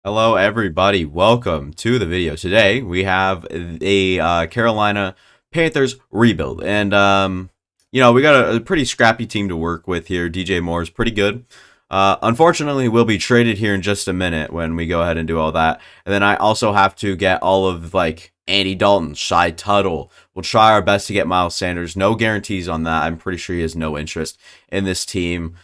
Hello, everybody. Welcome to the video. Today we have a Carolina Panthers rebuild, and we got a pretty scrappy team to work with here. DJ Moore is pretty good. Unfortunately, we'll be traded here in just a minute when we go ahead and do all that. And then I also have to get all of Andy Dalton, Shy Tuttle. We'll try our best to get Miles Sanders. No guarantees on that. I'm pretty sure he has no interest in this team.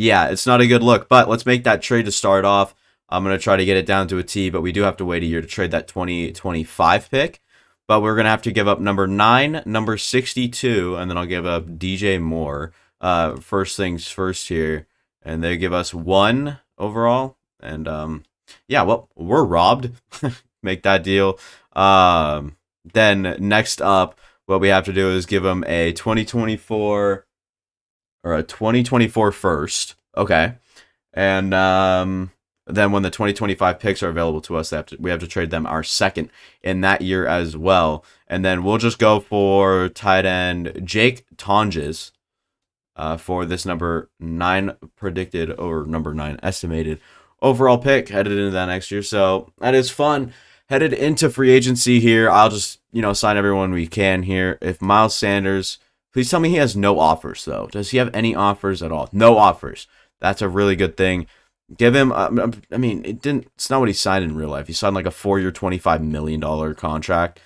Yeah, it's not a good look, but let's make that trade to start off. I'm going to try to get it down to a T, but we do have to wait a year to trade that 2025 pick. But we're going to have to give up number 9, number 62, and then I'll give up DJ Moore. First things first here. And they give us 1 overall. And, yeah, well, we're robbed. Make that deal. Then next up, what we have to do is give them a 2024 or a 2024 first. Okay. And then when the 2025 picks are available to us, we have to trade them our second in that year as well. And then we'll just go for tight end Jake Tonges for this number 9 predicted or number 9 estimated overall pick headed into that next year. So that is fun. Headed into free agency here. I'll just, sign everyone we can here. If Miles Sanders, please tell me he has no offers, though. Does he have any offers at all? No offers. That's a really good thing. Give him, it's not what he signed in real life. He signed like a 4-year, $25 million contract.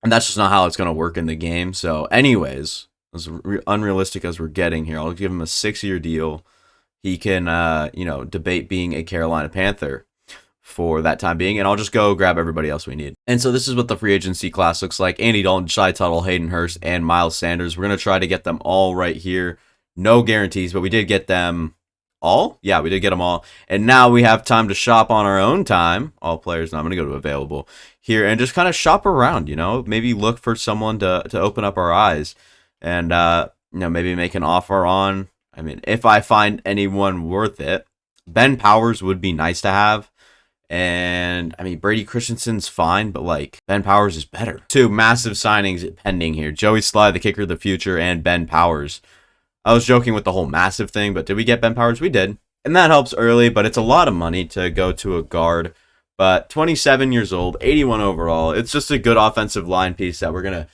And that's just not how it's going to work in the game. So, anyways, as unrealistic as we're getting here, I'll give him a 6-year deal. He can, debate being a Carolina Panther for that time being, and I'll just go grab everybody else we need. And so this is what the free agency class looks like. Andy Dalton, Shy Tuttle, Hayden Hurst, and Miles Sanders. We're going to try to get them all right here. No guarantees, but we did get them all. Yeah, we did get them all. And now we have time to shop on our own time. All players. Now I'm going to go to available here and just kind of shop around, maybe look for someone to open up our eyes and, maybe make an offer on. If I find anyone worth it, Ben Powers would be nice to have. And Brady Christensen's fine, but Ben Powers is better. 2 massive signings pending here: Joey Sly, the kicker of the future, and Ben Powers. I was joking with the whole massive thing, but did we get Ben Powers? We did. And that helps early, but it's a lot of money to go to a guard. But 27 years old, 81 overall. It's just a good offensive line piece that we're going to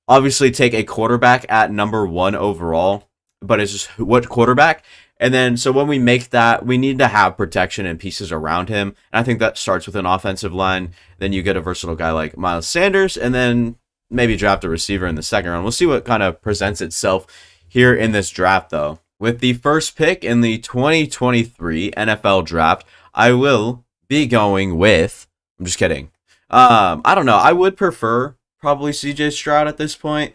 obviously take a quarterback at number 1 overall. But it's just what quarterback? And then, so when we make that, we need to have protection and pieces around him. And I think that starts with an offensive line. Then you get a versatile guy like Miles Sanders, and then maybe draft a receiver in the second round. We'll see what kind of presents itself here in this draft, though. With the first pick in the 2023 NFL draft, I will be going with, I'm just kidding. I don't know. I would prefer probably CJ Stroud at this point.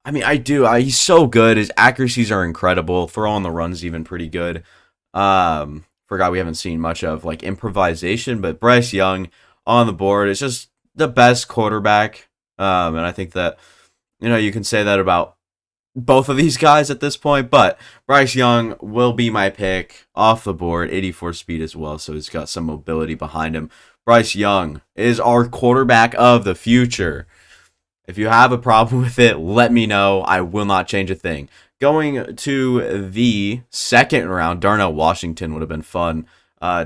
I do. He's so good. His accuracies are incredible. Throw on the runs even pretty good. Forgot we haven't seen much of improvisation, but Bryce Young on the board is just the best quarterback. And I think that you can say that about both of these guys at this point, but Bryce Young will be my pick off the board. 84 speed as well, so he's got some mobility behind him. Bryce Young is our quarterback of the future. If you have a problem with it, let me know. I will not change a thing. Going to the second round, Darnell Washington would have been fun,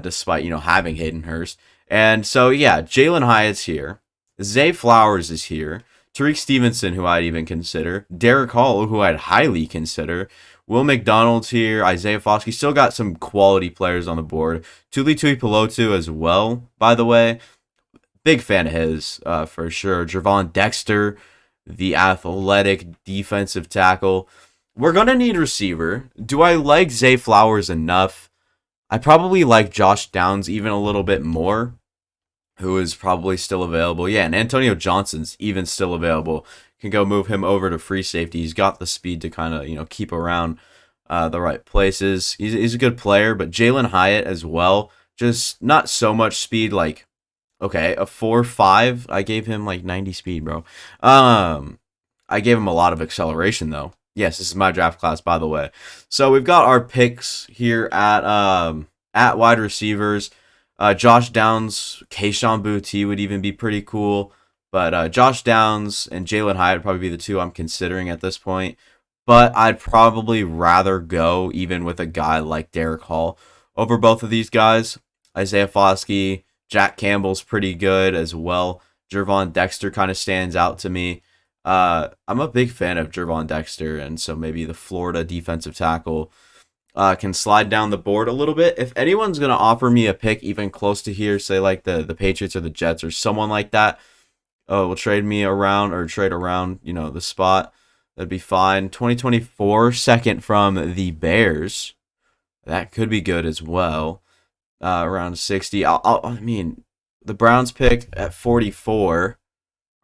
despite, having Hayden Hurst. And so, yeah, Jalen Hyatt's here. Zay Flowers is here. Tariq Stevenson, who I'd even consider. Derek Hall, who I'd highly consider. Will McDonald's here. Isaiah Foskey. Still got some quality players on the board. Tuli Tuipulotu as well, by the way. Big fan of his, for sure. Jervon Dexter, the athletic defensive tackle. We're going to need a receiver. Do I like Zay Flowers enough? I probably like Josh Downs even a little bit more, who is probably still available. Yeah, and Antonio Johnson's even still available. Can go move him over to free safety. He's got the speed to kind of, keep around the right places. He's a good player, but Jalen Hyatt as well. Just not so much speed okay, a 4.5. I gave him 90 speed, bro. I gave him a lot of acceleration, though. Yes, this is my draft class, by the way. So we've got our picks here at wide receivers. Josh Downs, Kayshon Boutte would even be pretty cool. But Josh Downs and Jalen Hyatt would probably be the 2 I'm considering at this point. But I'd probably rather go even with a guy like Derek Hall over both of these guys. Isaiah Foskey, Jack Campbell's pretty good as well. Jervon Dexter kind of stands out to me. I'm a big fan of Jervon Dexter, and so maybe the Florida defensive tackle can slide down the board a little bit. If anyone's going to offer me a pick even close to here, say like the Patriots or the Jets or someone like that, will trade me around or trade around, the spot, that'd be fine. 2024, second from the Bears. That could be good as well. Around 60. I mean, the Browns pick at 44.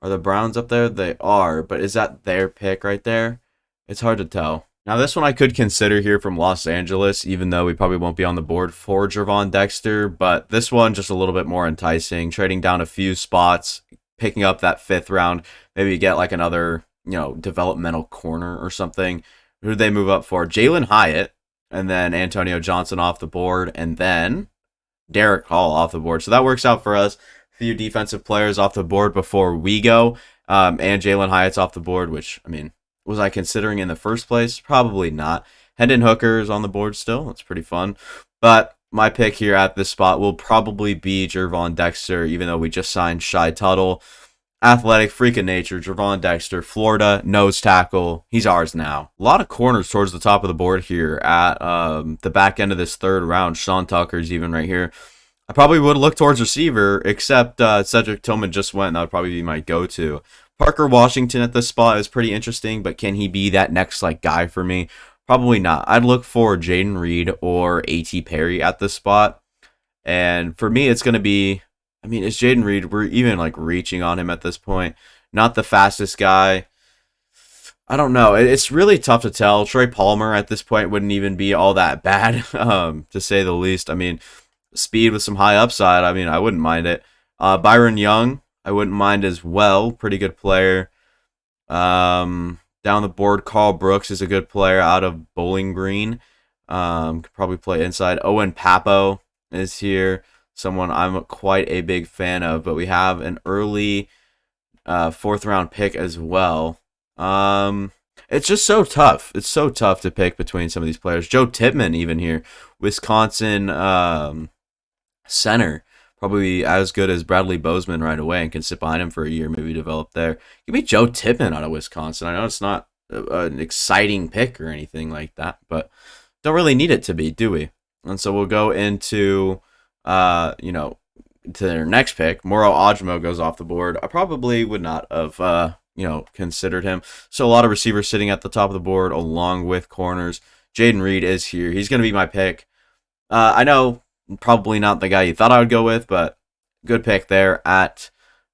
Are the Browns up there? They are, but is that their pick right there? It's hard to tell. Now, this one I could consider here from Los Angeles, even though we probably won't be on the board for Jervon Dexter, but this one just a little bit more enticing, trading down a few spots, picking up that 5th round, maybe get like another, developmental corner or something. Who did they move up for? Jalen Hyatt, and then Antonio Johnson off the board, and then Derek Hall off the board. So that works out for us. A few defensive players off the board before we go, and Jalen Hyatt's off the board, which, was I considering in the first place? Probably not. Hendon Hooker is on the board still. That's pretty fun. But my pick here at this spot will probably be Jervon Dexter, even though we just signed Shy Tuttle. Athletic, freak of nature, Jervon Dexter, Florida, nose tackle. He's ours now. A lot of corners towards the top of the board here at the back end of this 3rd round. Sean Tucker's even right here. I probably would look towards receiver, except Cedric Tillman just went, and that would probably be my go-to. Parker Washington at this spot is pretty interesting, but can he be that next guy for me? Probably not. I'd look for Jaden Reed or A.T. Perry at this spot. And for me, it's going to be, it's Jaden Reed. We're even reaching on him at this point. Not the fastest guy. I don't know. It's really tough to tell. Troy Palmer at this point wouldn't even be all that bad, to say the least. Speed with some high upside. I wouldn't mind it. Byron Young, I wouldn't mind as well. Pretty good player. Down the board, Carl Brooks is a good player out of Bowling Green. Could probably play inside. Owen Papo is here. Someone I'm quite a big fan of. But we have an early 4th round pick as well. It's just so tough. It's so tough to pick between some of these players. Joe Tippmann even here. Wisconsin center. Probably as good as Bradley Bozeman right away and can sit behind him for a year, maybe develop there. Give me Joe Tippmann out of Wisconsin. I know it's not an exciting pick or anything like that, but don't really need it to be, do we? And so we'll go into, to their next pick. Moro Ajmo goes off the board. I probably would not have, considered him. So a lot of receivers sitting at the top of the board along with corners. Jaden Reed is here. He's going to be my pick. I know probably not the guy you thought I would go with, but good pick there at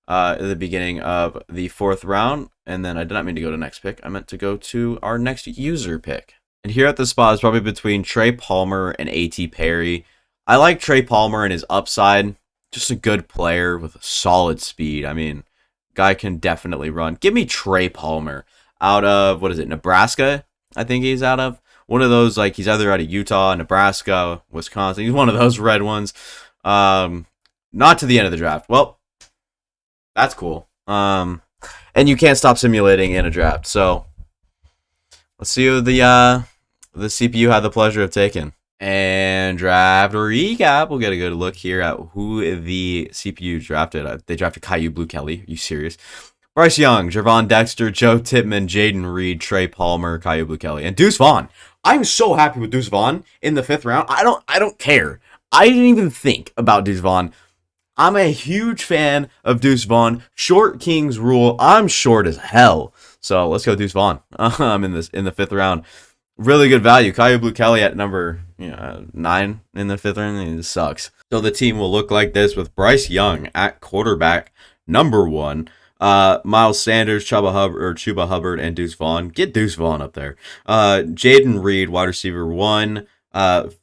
the beginning of the 4th round. And then I did not mean to go to next pick. I meant to go to our next user pick. And here at the spot is probably between Trey Palmer and A.T. Perry. I like Trey Palmer and his upside. Just a good player with solid speed. Guy can definitely run. Give me Trey Palmer out of, Nebraska? I think he's out of. One of those, he's either out of Utah, Nebraska, Wisconsin. He's one of those red ones. Not to the end of the draft. Well, that's cool. And you can't stop simulating in a draft. So let's see who the CPU had the pleasure of taking. And draft recap. We'll get a good look here at who the CPU drafted. They drafted Caillou Blue Kelly. Are you serious? Bryce Young, Jervon Dexter, Joe Tippmann, Jaden Reed, Trey Palmer, Caillou Blue Kelly, and Deuce Vaughn. I'm so happy with Deuce Vaughn in the 5th round. I don't care. I didn't even think about Deuce Vaughn. I'm a huge fan of Deuce Vaughn. Short Kings rule. I'm short as hell. So let's go Deuce Vaughn. I'm in the 5th round. Really good value. Caillou Blue Kelly at number 9 in the 5th round. It sucks. So the team will look like this with Bryce Young at quarterback, number 1. Miles Sanders, Chuba Hubbard, and Deuce Vaughn. Get Deuce Vaughn up there. Jaden Reed, wide receiver 1.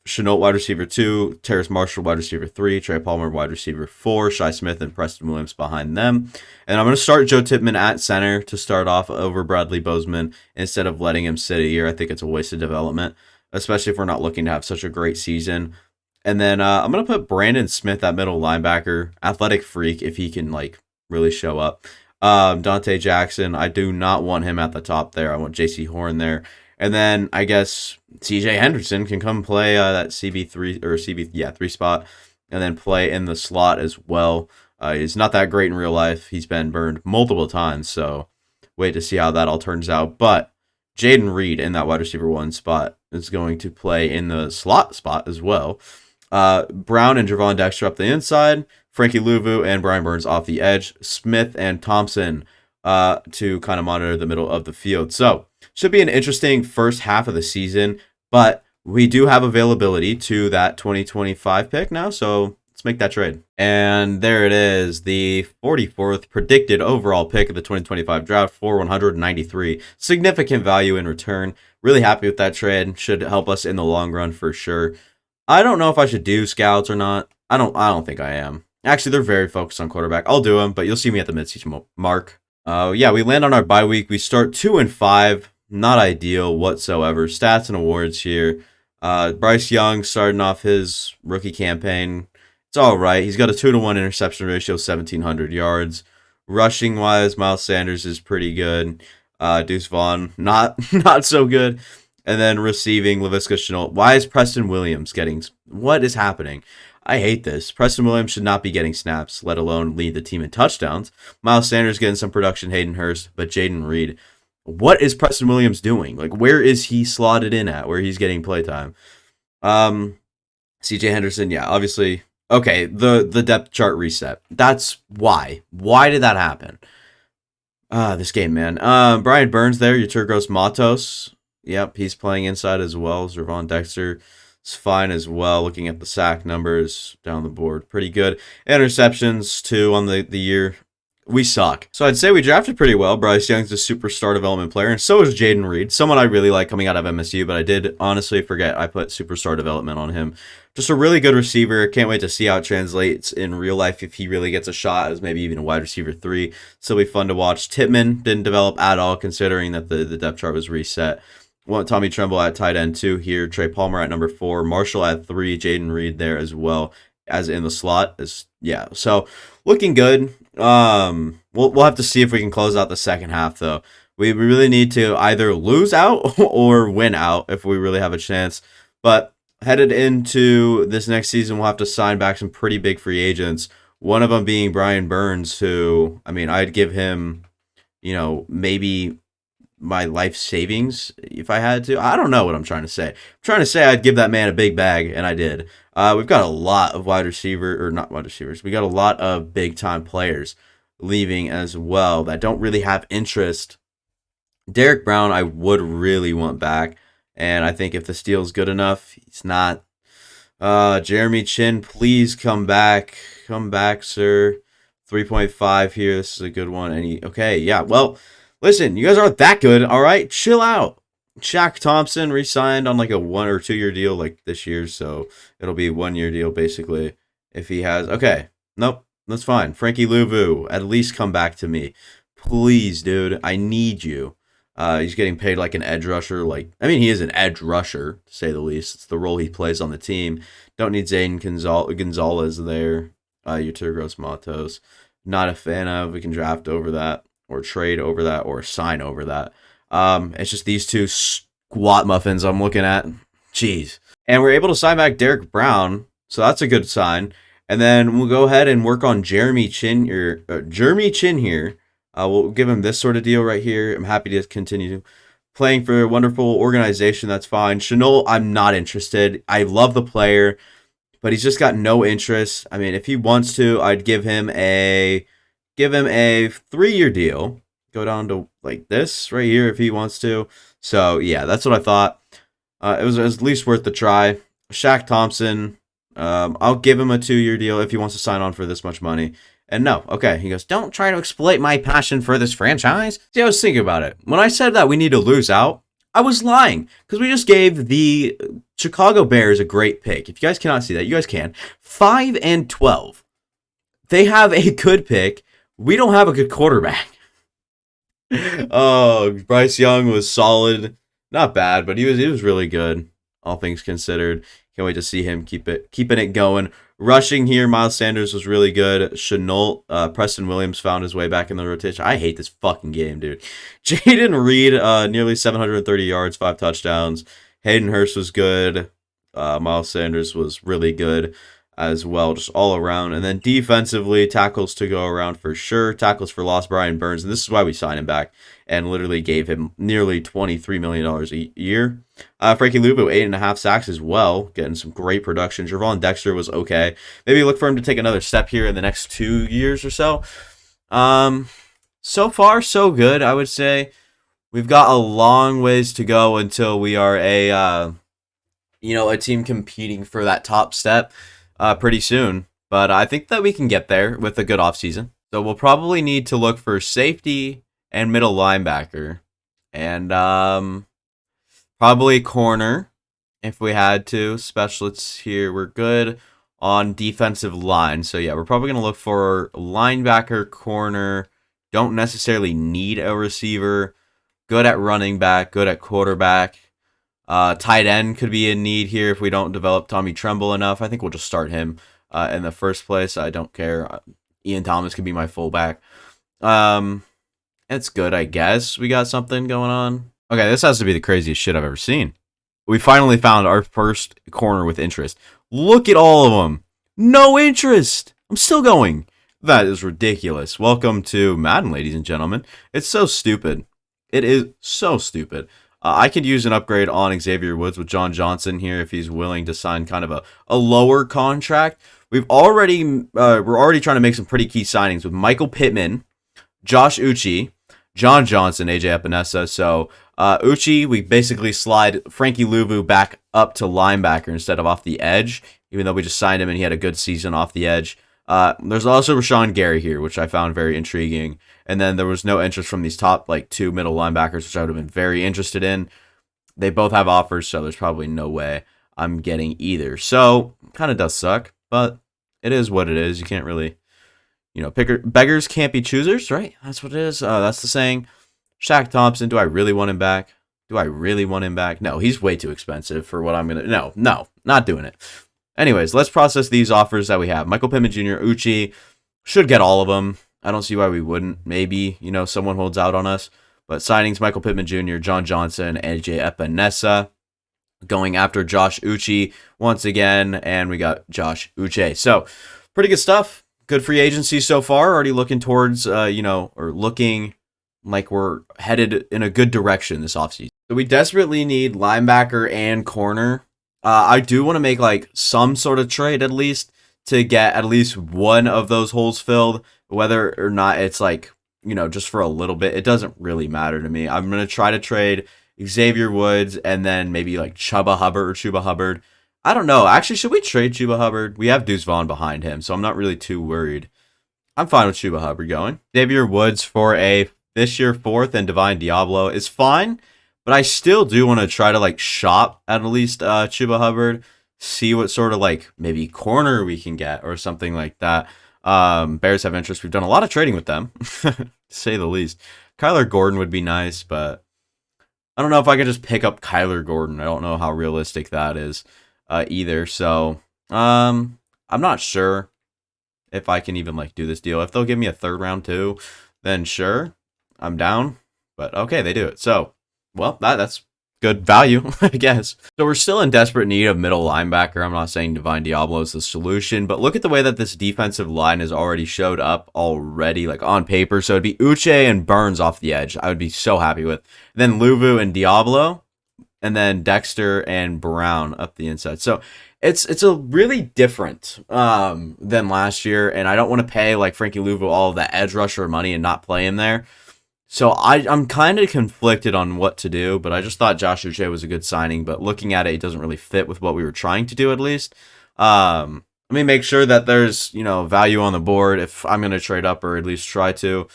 Chenault, wide receiver 2. Terrace Marshall, wide receiver 3. Trey Palmer, wide receiver 4. Shi Smith and Preston Williams behind them. And I'm going to start Joe Tippmann at center to start off over Bradley Bozeman instead of letting him sit a year. I think it's a waste of development, especially if we're not looking to have such a great season. And then I'm going to put Brandon Smith at middle linebacker. Athletic freak if he can really show up. Dante Jackson, I do not want him at the top there. I want JC Horn there. And then I guess CJ Henderson can come play that CB3 or 3 spot. and then play in the slot as well. He's not that great in real life. He's been burned multiple times, so wait to see how that all turns out. But Jaden Reed in that wide receiver 1 spot is going to play in the slot spot as well. Brown and Javon Dexter up the inside. Frankie Louvu and Brian Burns off the edge. Smith and Thompson to kind of monitor the middle of the field. So, should be an interesting first half of the season, but we do have availability to that 2025 pick now, so let's make that trade. And there it is, the 44th predicted overall pick of the 2025 draft for 193. Significant value in return. Really happy with that trade. Should help us in the long run for sure. I don't know if I should do scouts or not. I don't think I am. Actually, they're very focused on quarterback. I'll do them, but you'll see me at the midseason mark. Yeah, we land on our bye week. We start 2-5. Not ideal whatsoever. Stats and awards here. Bryce Young starting off his rookie campaign. It's all right. He's got a 2-to-1 interception ratio, 1,700 yards. Rushing wise, Miles Sanders is pretty good. Deuce Vaughn, not so good. And then receiving, Laviska Shenault. Why is Preston Williams getting... What is happening? I hate this. Preston Williams should not be getting snaps, let alone lead the team in touchdowns. Miles Sanders getting some production, Hayden Hurst, but Jaden Reed. What is Preston Williams doing? Like, where is he slotted in at, where he's getting playtime? CJ Henderson, yeah, obviously. Okay, the depth chart reset. That's why. Why did that happen? This game, man. Brian Burns there, Yeturgos Matos. Yep, he's playing inside as well. Javon Dexter is fine as well. Looking at the sack numbers down the board, pretty good. Interceptions, too, on the year. We suck. So I'd say we drafted pretty well. Bryce Young's a superstar development player, and so is Jaden Reed, someone I really like coming out of MSU, but I did honestly forget I put superstar development on him. Just a really good receiver. Can't wait to see how it translates in real life if he really gets a shot as maybe even a wide receiver 3. Still be fun to watch. Tippmann didn't develop at all considering that the depth chart was reset. Want Tommy Tremble at tight end 2 here. Trey Palmer at number 4. Marshall at 3. Jaden Reed there as well as in the slot. Yeah, so looking good. We'll have to see if we can close out the second half, though. We really need to either lose out or win out if we really have a chance. But headed into this next season, we'll have to sign back some pretty big free agents. One of them being Brian Burns, who, I mean, I'd give him, maybe my life savings if I had to. I don't know what I'm trying to say. I'm trying to say I'd give that man a big bag, and I did. We've got a lot of not wide receivers. We got a lot of big time players leaving as well that don't really have interest. Derek Brown, I would really want back, and I think if the steal is good enough, he's not. Jeremy Chin, please come back. Come back, sir. 3.5 here. This is a good one. Okay, yeah. Well, listen, you guys aren't that good, all right? Chill out. Shaq Thompson re-signed on like a 1 or 2 year deal like this year, so it'll be a 1 year deal basically if he has. Okay, nope, that's fine. Frankie Louvu, at least come back to me. Please, dude, I need you. He's getting paid like an edge rusher. He is an edge rusher, to say the least. It's the role he plays on the team. Don't need Zane Gonzalez there. Yeturgos Matos. Not a fan of. We can draft over that, or trade over that, or sign over that. It's just these two squat muffins I'm looking at. Jeez. And we're able to sign back Derek Brown, so that's a good sign. And then we'll go ahead and work on Jeremy Chin here. We'll give him this sort of deal right here. I'm happy to continue playing for a wonderful organization. That's fine. Shenault, I'm not interested. I love the player, but he's just got no interest. I mean, if he wants to, I'd give him a 3-year deal. Go down to like this right here if he wants to. So yeah, that's what I thought. It was at least worth the try. Shaq Thompson, I'll give him a 2-year deal if he wants to sign on for this much money. And no, okay, he goes, don't try to exploit my passion for this franchise. See, I was thinking about it. When I said that we need to lose out, I was lying because we just gave the Chicago Bears a great pick. If you guys cannot see that, you guys can. 5 and 12. They have a good pick. We don't have a good quarterback. Oh, Bryce Young was solid. Not bad, but he was really good, all things considered. Can't wait to see him keeping it going. Rushing here, Miles Sanders was really good. Shenault, Preston Williams found his way back in the rotation. I hate this fucking game, dude. Jaden Reed, nearly 730 yards, 5 touchdowns. Hayden Hurst was good. Miles Sanders was really good. as well, just all around. And then defensively, tackles to go around for sure. Tackles for loss, Brian Burns. And this is why we signed him back and literally gave him nearly $23 million a year. Frankie Luvu, 8.5 sacks as well, getting some great production. Javon Dexter was okay. Maybe look for him to take another step here in the next 2 years or so. So far, so good, I would say. We've got a long ways to go until we are a team competing for that top step pretty soon. But I think that we can get there with a good offseason. So we'll probably need to look for safety and middle linebacker. And probably corner if we had to. Specialists here, we're good on defensive line. So yeah, we're probably going to look for linebacker, corner. Don't necessarily need a receiver. Good at running back, good at quarterback. Tight end could be in need here if we don't develop Tommy Tremble enough. I think we'll just start him in the first place. I don't care. Ian Thomas could be my fullback. It's good, I guess. We got something going on. Okay, this has to be the craziest shit I've ever seen. We finally found our first corner with interest. Look at all of them. No interest. I'm still going. That is ridiculous. Welcome to Madden, ladies and gentlemen. It's so stupid. It is so stupid. I could use an upgrade on Xavier Woods with John Johnson here if he's willing to sign kind of a lower contract. We're already trying to make some pretty key signings with Michael Pittman, Josh Uche, John Johnson, AJ Epinesa. So Uche, we basically slide Frankie Luvu back up to linebacker instead of off the edge, even though we just signed him and he had a good season off the edge. There's also Rashawn Gary here, which I found very intriguing. And then there was no interest from these top 2 middle linebackers, which I would have been very interested in. They both have offers, so there's probably no way I'm getting either. So kind of does suck, but it is what it is. You can't really, beggars can't be choosers, right? That's what it is. That's the saying. Shaq Thompson, do I really want him back? No, he's way too expensive for what I'm going to... No, not doing it. Anyways, let's process these offers that we have. Michael Pittman Jr., Uche, should get all of them. I don't see why we wouldn't. Maybe, someone holds out on us. But signings, Michael Pittman Jr., John Johnson, AJ Epinesa. Going after Josh Uche once again. And we got Josh Uche. So, pretty good stuff. Good free agency so far. Already looking towards, or looking like we're headed in a good direction this offseason. So, we desperately need linebacker and corner. I do want to make some sort of trade at least to get at least one of those holes filled, whether or not it's just for a little bit. It doesn't really matter to me. I'm going to try to trade Xavier Woods and then maybe Chuba Hubbard. I don't know. Actually, should we trade Chuba Hubbard? We have Deuce Vaughn behind him, so I'm not really too worried. I'm fine with Chuba Hubbard going. Xavier Woods for a this year 4th and Divine Diablo is fine. But I still do want to try to shop at least Chuba Hubbard, see what sort of maybe corner we can get or something like that. Bears have interest. We've done a lot of trading with them, to say the least. Kyler Gordon would be nice, but I don't know if I could just pick up Kyler Gordon. I don't know how realistic that is either. So I'm not sure if I can even do this deal. If they'll give me a 3rd round too, then sure, I'm down. But okay, they do it. So. Well, that's good value, I guess. So we're still in desperate need of middle linebacker. I'm not saying Divine Diablo is the solution, but look at the way that this defensive line has already showed up already, on paper. So it'd be Uche and Burns off the edge. I would be so happy with. Then Luvu and Diablo, and then Dexter and Brown up the inside. So it's a really different than last year, and I don't want to pay Frankie Luvu all of that edge rusher money and not play him there. So I'm kind of conflicted on what to do, but I just thought Josh Uche was a good signing, but looking at it, it doesn't really fit with what we were trying to do at least. Let me make sure that there's, value on the board if I'm going to trade up or at least try to.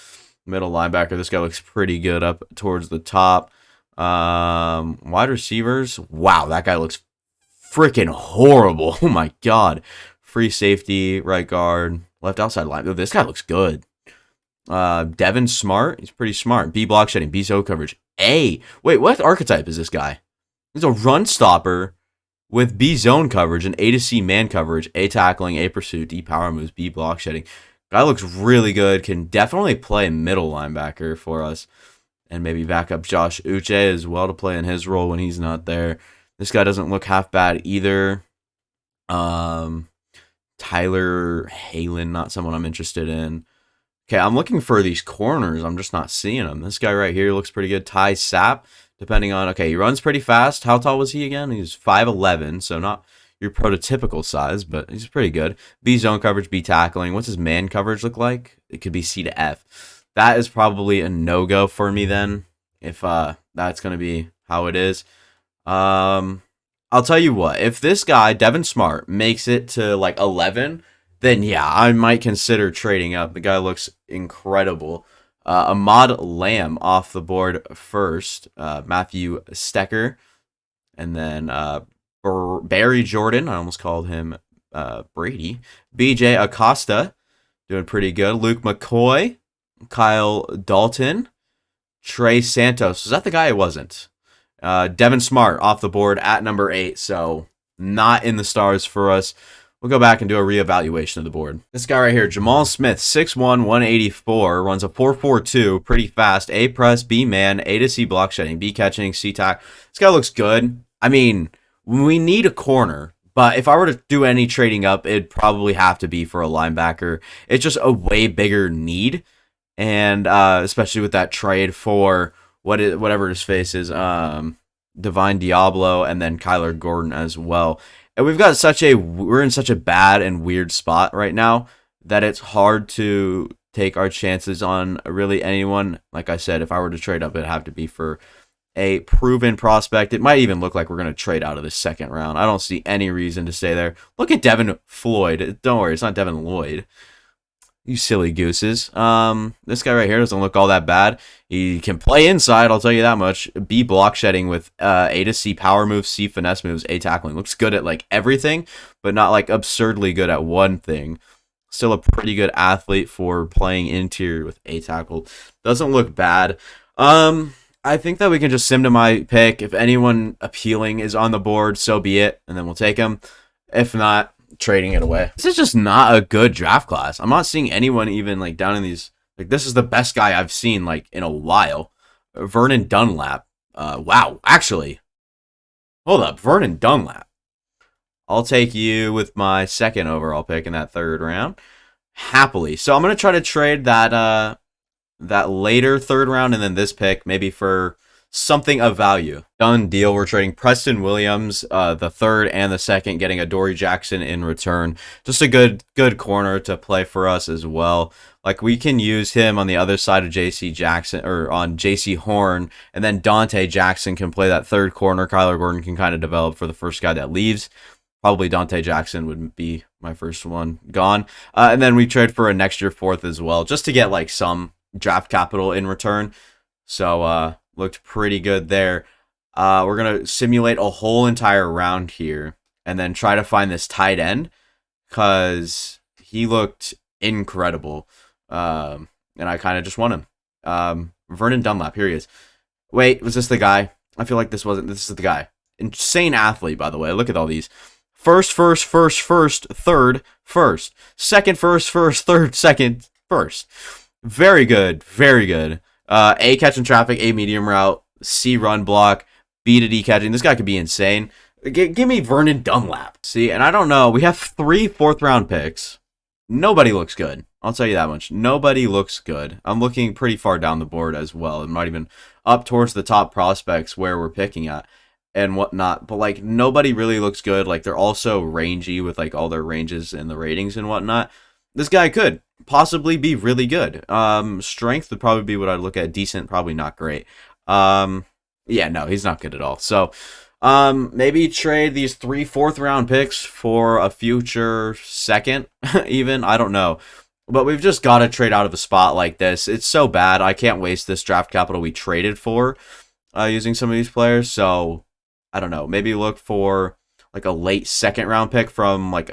Middle linebacker, this guy looks pretty good up towards the top. Wide receivers, wow, that guy looks freaking horrible. Oh my God. Free safety, right guard, left outside line. Oh, this guy looks good. Devin Smart, he's pretty smart. B block shedding, B zone coverage. A. Wait, what archetype is this guy? He's a run stopper with B zone coverage and A to C man coverage, A tackling, A pursuit, D power moves, B block shedding. Guy looks really good. Can definitely play middle linebacker for us. And maybe back up Josh Uche as well to play in his role when he's not there. This guy doesn't look half bad either. Tyler Halen, not someone I'm interested in. Okay, I'm looking for these corners. I'm just not seeing them. This guy right here looks pretty good. Ty Sapp, depending on... Okay, he runs pretty fast. How tall was he again? He's 5'11", so not your prototypical size, but he's pretty good. B zone coverage, B tackling. What's his man coverage look like? It could be C to F. That is probably a no-go for me then, if that's going to be how it is. I'll tell you what. If this guy, Devin Smart, makes it to like 11... then yeah, I might consider trading up. The guy looks incredible. Ahmad Lamb off the board first. Matthew Stecker. And then Barry Jordan. I almost called him Brady. BJ Acosta. Doing pretty good. Luke McCoy. Kyle Dalton. Trey Santos. Was that the guy? It wasn't. Devin Smart off the board at number 8. So not in the stars for us. We'll go back and do a reevaluation of the board. This guy right here, Jamal Smith, 6'1", 184, runs a 4.42, pretty fast. A press, B man, A to C block shedding, B catching, C tack. This guy looks good. I mean, we need a corner, but if I were to do any trading up, it'd probably have to be for a linebacker. It's just a way bigger need, and especially with that trade for whatever his face is, Divine Diablo, and then Kyler Gordon as well. And we're in such a bad and weird spot right now that it's hard to take our chances on really anyone. Like I said, if I were to trade up, it'd have to be for a proven prospect. It might even look like we're going to trade out of the second round. I don't see any reason to stay there. Look at Devin Floyd. Don't worry, it's not Devin Lloyd. You silly gooses. This guy right here doesn't look all that bad. He can play inside, I'll tell you that much. B block shedding with A to C power moves, C finesse moves, A tackling. Looks good at like everything, but not like absurdly good at one thing. Still a pretty good athlete for playing interior with A tackle. Doesn't look bad. I think that we can just sim to my pick. If anyone appealing is on the board, so be it, and then we'll take him. If not, trading it away. This is just not a good draft class. I'm not seeing anyone even like down in these. Like, this is the best guy I've seen like in a while. Vernon Dunlap. Wow, actually, hold up, Vernon Dunlap. I'll take you with my second overall pick in that third round, happily. So I'm gonna try to trade that that later third round and then this pick maybe for something of value. Done deal. We're trading Preston Williams, the third and the second, getting a Dory Jackson in return. Just a good corner to play for us as well. Like, we can use him on the other side of J.C. Jackson, or on J.C. Horn, and then Dante Jackson can play that third corner. Kyler Gordon can kind of develop for the first guy that leaves. Probably Dante Jackson would be my first one gone. And then we trade for a next year fourth as well, just to get like some draft capital in return. So, looked pretty good there. We're going to simulate a whole entire round here and then try to find this tight end because he looked incredible. And I kind of just want him. Vernon Dunlap, here he is. Wait, was this the guy? I feel like this wasn't. This is the guy. Insane athlete, by the way. Look at all these. First, third, first. Second, first, third, second, first. Very good, very good. A catching traffic, A medium route, C run block, B to D catching. This guy could be insane. Give me Vernon Dunlap. See, and I don't know. We have 3 fourth-round picks. Nobody looks good. I'll tell you that much. Nobody looks good. I'm looking pretty far down the board as well. I'm not even up towards the top prospects where we're picking at and whatnot. But, like, nobody really looks good. Like, they're also rangy with, like, all their ranges and the ratings and whatnot. This guy could possibly be really good. Strength would probably be what I'd look at. Decent, probably not great. Yeah, no, he's not good at all. So, maybe trade these 3 fourth-round picks for a future second, even. I don't know. But we've just got to trade out of a spot like this. It's so bad. I can't waste this draft capital we traded for using some of these players. So, I don't know. Maybe look for like a late second-round pick from like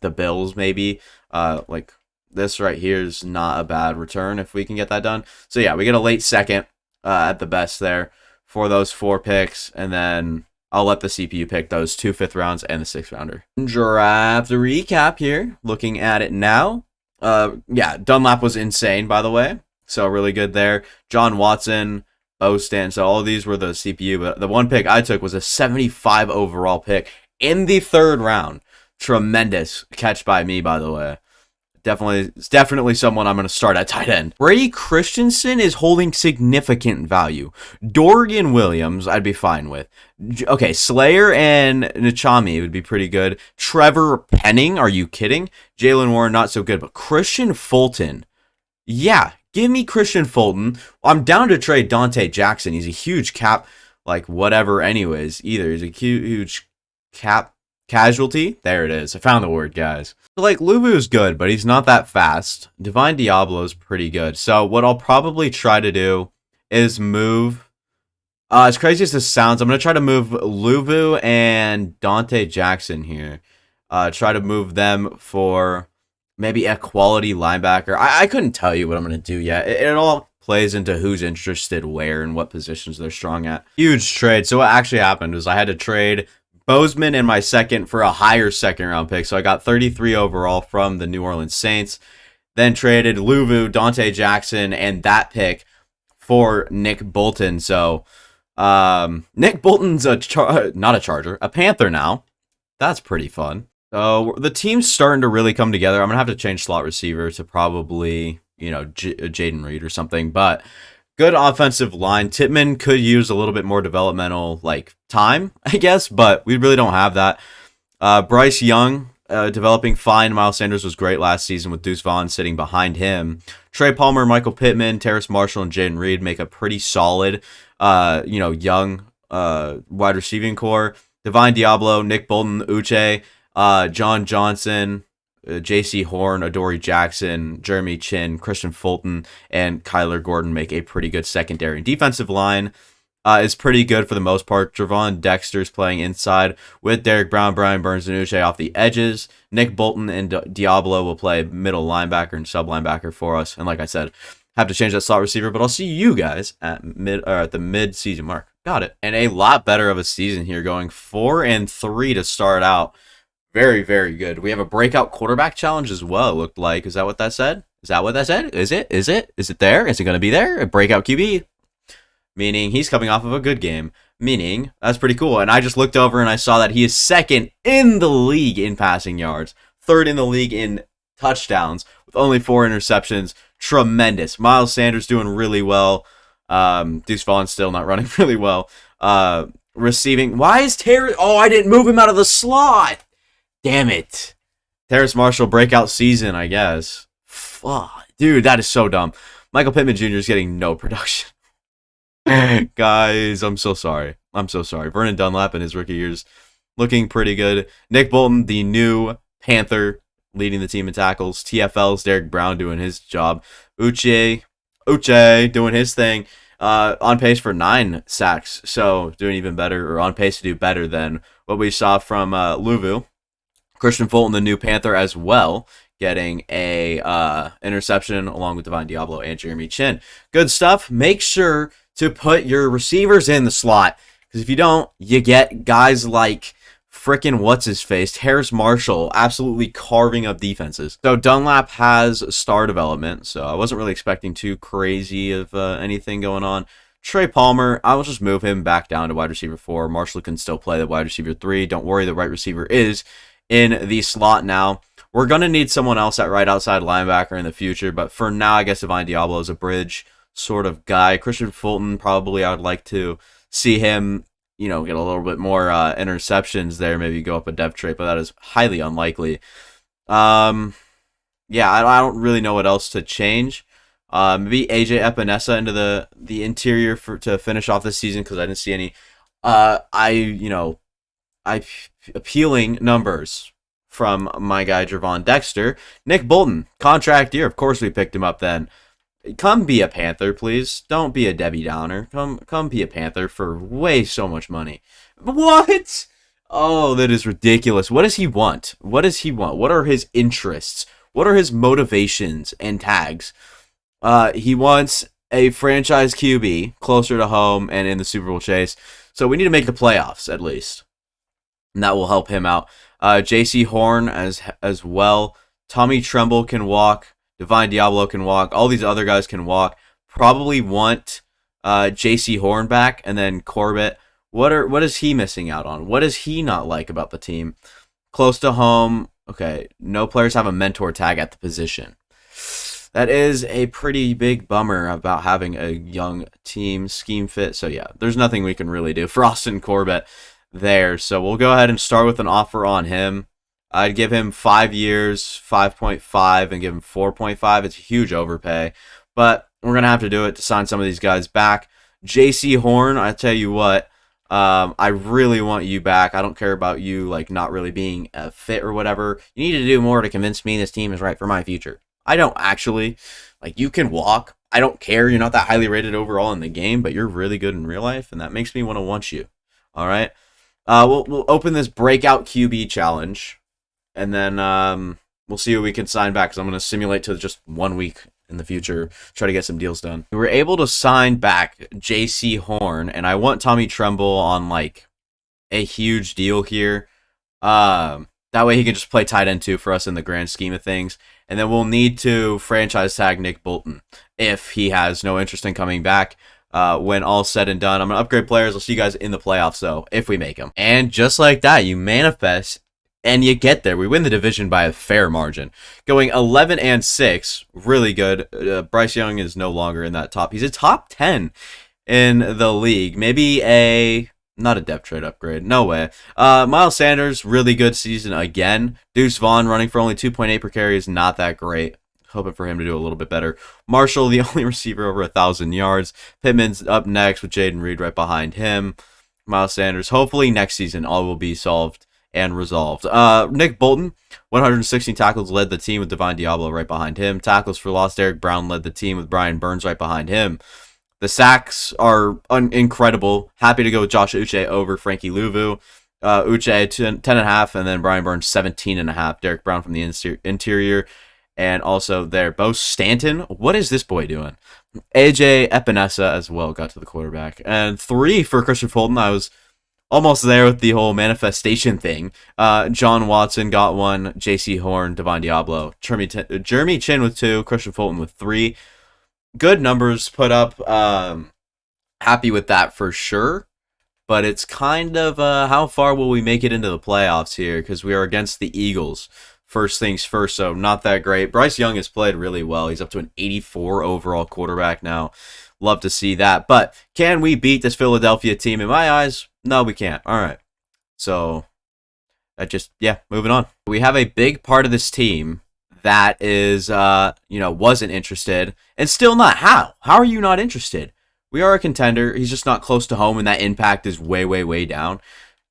the Bills, maybe. Like this right here is not a bad return if we can get that done. So, yeah, we get a late second at the best there for those 4 picks. And then I'll let the CPU pick those 2 fifth rounds and the 6th rounder. Draft recap here. Looking at it now. Yeah, Dunlap was insane, by the way. So really good there. John Watson, Ostan. So all of these were the CPU. But the one pick I took was a 75 overall pick in the 3rd round. Tremendous catch by me, by the way. It's definitely someone I'm going to start at tight end. Brady Christensen is holding significant value. Dorian Williams, I'd be fine with. Okay, Slayer and Nachami would be pretty good. Trevor Penning, are you kidding? Jalen Warren, not so good. But Christian Fulton, yeah, give me Christian Fulton. I'm down to trade Dante Jackson. He's a huge cap, like whatever anyways. He's a huge cap casualty. There it is. I found the word, guys. Like, Luvu is good, but he's not that fast. Divine Diablo is pretty good. So what I'll probably try to do is move... as crazy as this sounds, I'm going to try to move Luvu and Dante Jackson here. Try to move them for maybe a quality linebacker. I couldn't tell you what I'm going to do yet. It all plays into who's interested where and what positions they're strong at. Huge trade. So what actually happened was I had to trade Bozeman in my second for a higher second round pick. So I got 33 overall from the New Orleans Saints. Then traded Luvu, Dante Jackson, and that pick for Nick Bolton. So Nick Bolton's not a Charger, a Panther now. That's pretty fun. So the team's starting to really come together. I'm going to have to change slot receiver to probably, Jaden Reed or something. But good offensive line. Tippmann could use a little bit more developmental time, I guess, but we really don't have that. Bryce Young developing fine. Miles Sanders was great last season with Deuce Vaughn sitting behind him. Trey Palmer, Michael Pittman, Terrace Marshall, and Jaden Reed make a pretty solid, young wide receiving core. Divine Diablo, Nick Bolton, Uche, John Johnson, J.C. Horn, Adoree Jackson, Jeremy Chin, Christian Fulton, and Kyler Gordon make a pretty good secondary. And defensive line is pretty good for the most part. Javon Dexter's playing inside with Derek Brown, Brian Burns, and Uche off the edges. Nick Bolton and Diablo will play middle linebacker and sub linebacker for us. And like I said, have to change that slot receiver, but I'll see you guys at the mid-season mark. Got it. And a lot better of a season here, going 4-3 to start out. Very, very good. We have a breakout quarterback challenge as well, it looked like. Is that what that said? Is that what that said? Is it? Is it? Is it there? Is it going to be there? A breakout QB. Meaning he's coming off of a good game. Meaning, that's pretty cool. And I just looked over and I saw that he is second in the league in passing yards. Third in the league in touchdowns with only 4 interceptions. Tremendous. Miles Sanders doing really well. Deuce Vaughn still not running really well. Receiving. Why is Terrace? Oh, I didn't move him out of the slot. Damn it. Terrace Marshall breakout season, I guess. Fuck. Dude, that is so dumb. Michael Pittman Jr. is getting no production. Guys, I'm so sorry. I'm so sorry. Vernon Dunlap in his rookie years looking pretty good. Nick Bolton, the new Panther, leading the team in tackles. TFL's Derek Brown doing his job. Uche doing his thing. On pace for 9 sacks. So doing even better, or on pace to do better than what we saw from Luvu. Christian Fulton, the new Panther, as well, getting a interception along with Divine Diablo and Jeremy Chin. Good stuff. Make sure to put your receivers in the slot, because if you don't, you get guys like frickin' what's-his-face, Terrace Marshall, absolutely carving up defenses. So Dunlap has star development, so I wasn't really expecting too crazy of anything going on. Trey Palmer, I will just move him back down to wide receiver 4. Marshall can still play the wide receiver 3. Don't worry, the right receiver is in the slot now. We're going to need someone else at right outside linebacker in the future, but for now, I guess Divine Diablo is a bridge sort of guy. Christian Fulton, probably I would like to see him, get a little bit more interceptions there, maybe go up a depth trait, but that is highly unlikely. I don't really know what else to change. Maybe AJ Epinesa into the interior to finish off this season, because I didn't see any appealing numbers from my guy Javon Dexter. Nick Bolton, contract year. Of course we picked him up then. Come be a Panther, please. Don't be a Debbie Downer. Come be a Panther for way so much money. What? Oh, that is ridiculous. What does he want? What does he want? What are his interests? What are his motivations and tags? He wants a franchise QB closer to home and in the Super Bowl chase. So we need to make the playoffs at least. And that will help him out. J.C. Horn as well. Tommy Tremble can walk. Divine Diablo can walk. All these other guys can walk. Probably want J.C. Horn back. And then Corbett. What is he missing out on? What does he not like about the team? Close to home. Okay, no players have a mentor tag at the position. That is a pretty big bummer about having a young team scheme fit. So yeah, there's nothing we can really do for Austin Corbett there. So we'll go ahead and start with an offer on him. I'd give him 5 years, 5.5, and give him 4.5. It's a huge overpay, but we're going to have to do it to sign some of these guys back. JC Horn, I tell you what, I really want you back. I don't care about you like not really being a fit or whatever. You need to do more to convince me this team is right for my future. I don't actually. Like, you can walk. I don't care. You're not that highly rated overall in the game, but you're really good in real life, and that makes me want you. All right? We'll open this breakout QB challenge. And then we'll see what we can sign back, because I'm going to simulate to just 1 week in the future, try to get some deals done. We were able to sign back JC Horn, and I want Tommy Tremble on, like, a huge deal here. That way he can just play tight end too for us in the grand scheme of things. And then we'll need to franchise tag Nick Bolton if he has no interest in coming back. When all's said and done, I'm going to upgrade players. I'll see you guys in the playoffs, though, if we make them. And just like that, you manifest and you get there. We win the division by a fair margin. Going 11-6, really good. Bryce Young is no longer in that top. He's a top 10 in the league. Maybe not a depth trade upgrade. No way. Miles Sanders, really good season again. Deuce Vaughn running for only 2.8 per carry is not that great. Hoping for him to do a little bit better. Marshall, the only receiver over 1,000 yards. Pittman's up next with Jaden Reed right behind him. Miles Sanders, hopefully next season all will be solved and resolved. Nick Bolton, 116 tackles, led the team with Divine Diablo right behind him. Tackles for loss, Derek Brown led the team with Brian Burns right behind him. The sacks are incredible. Happy to go with Josh Uche over Frankie Louvu. Uche 10.5, and then Brian Burns 17.5. Derek Brown from the interior. And also there, Bo Stanton. What is this boy doing? AJ Epinesa as well got to the quarterback. And 3 for Christian Fulton. I was almost there with the whole manifestation thing. John Watson got 1. JC Horn, Divine Diablo. Jeremy Chin with 2. Christian Fulton with 3. Good numbers put up. Happy with that for sure. But it's kind of how far will we make it into the playoffs here? Because we are against the Eagles. First things first, so not that great. Bryce Young has played really well. He's up to an 84 overall quarterback now. Love to see that. But can we beat this Philadelphia team? In my eyes, no, we can't. All right. So, moving on. We have a big part of this team that is, wasn't interested and still not. How? How are you not interested? We are a contender. He's just not close to home, and that impact is way, way, way down.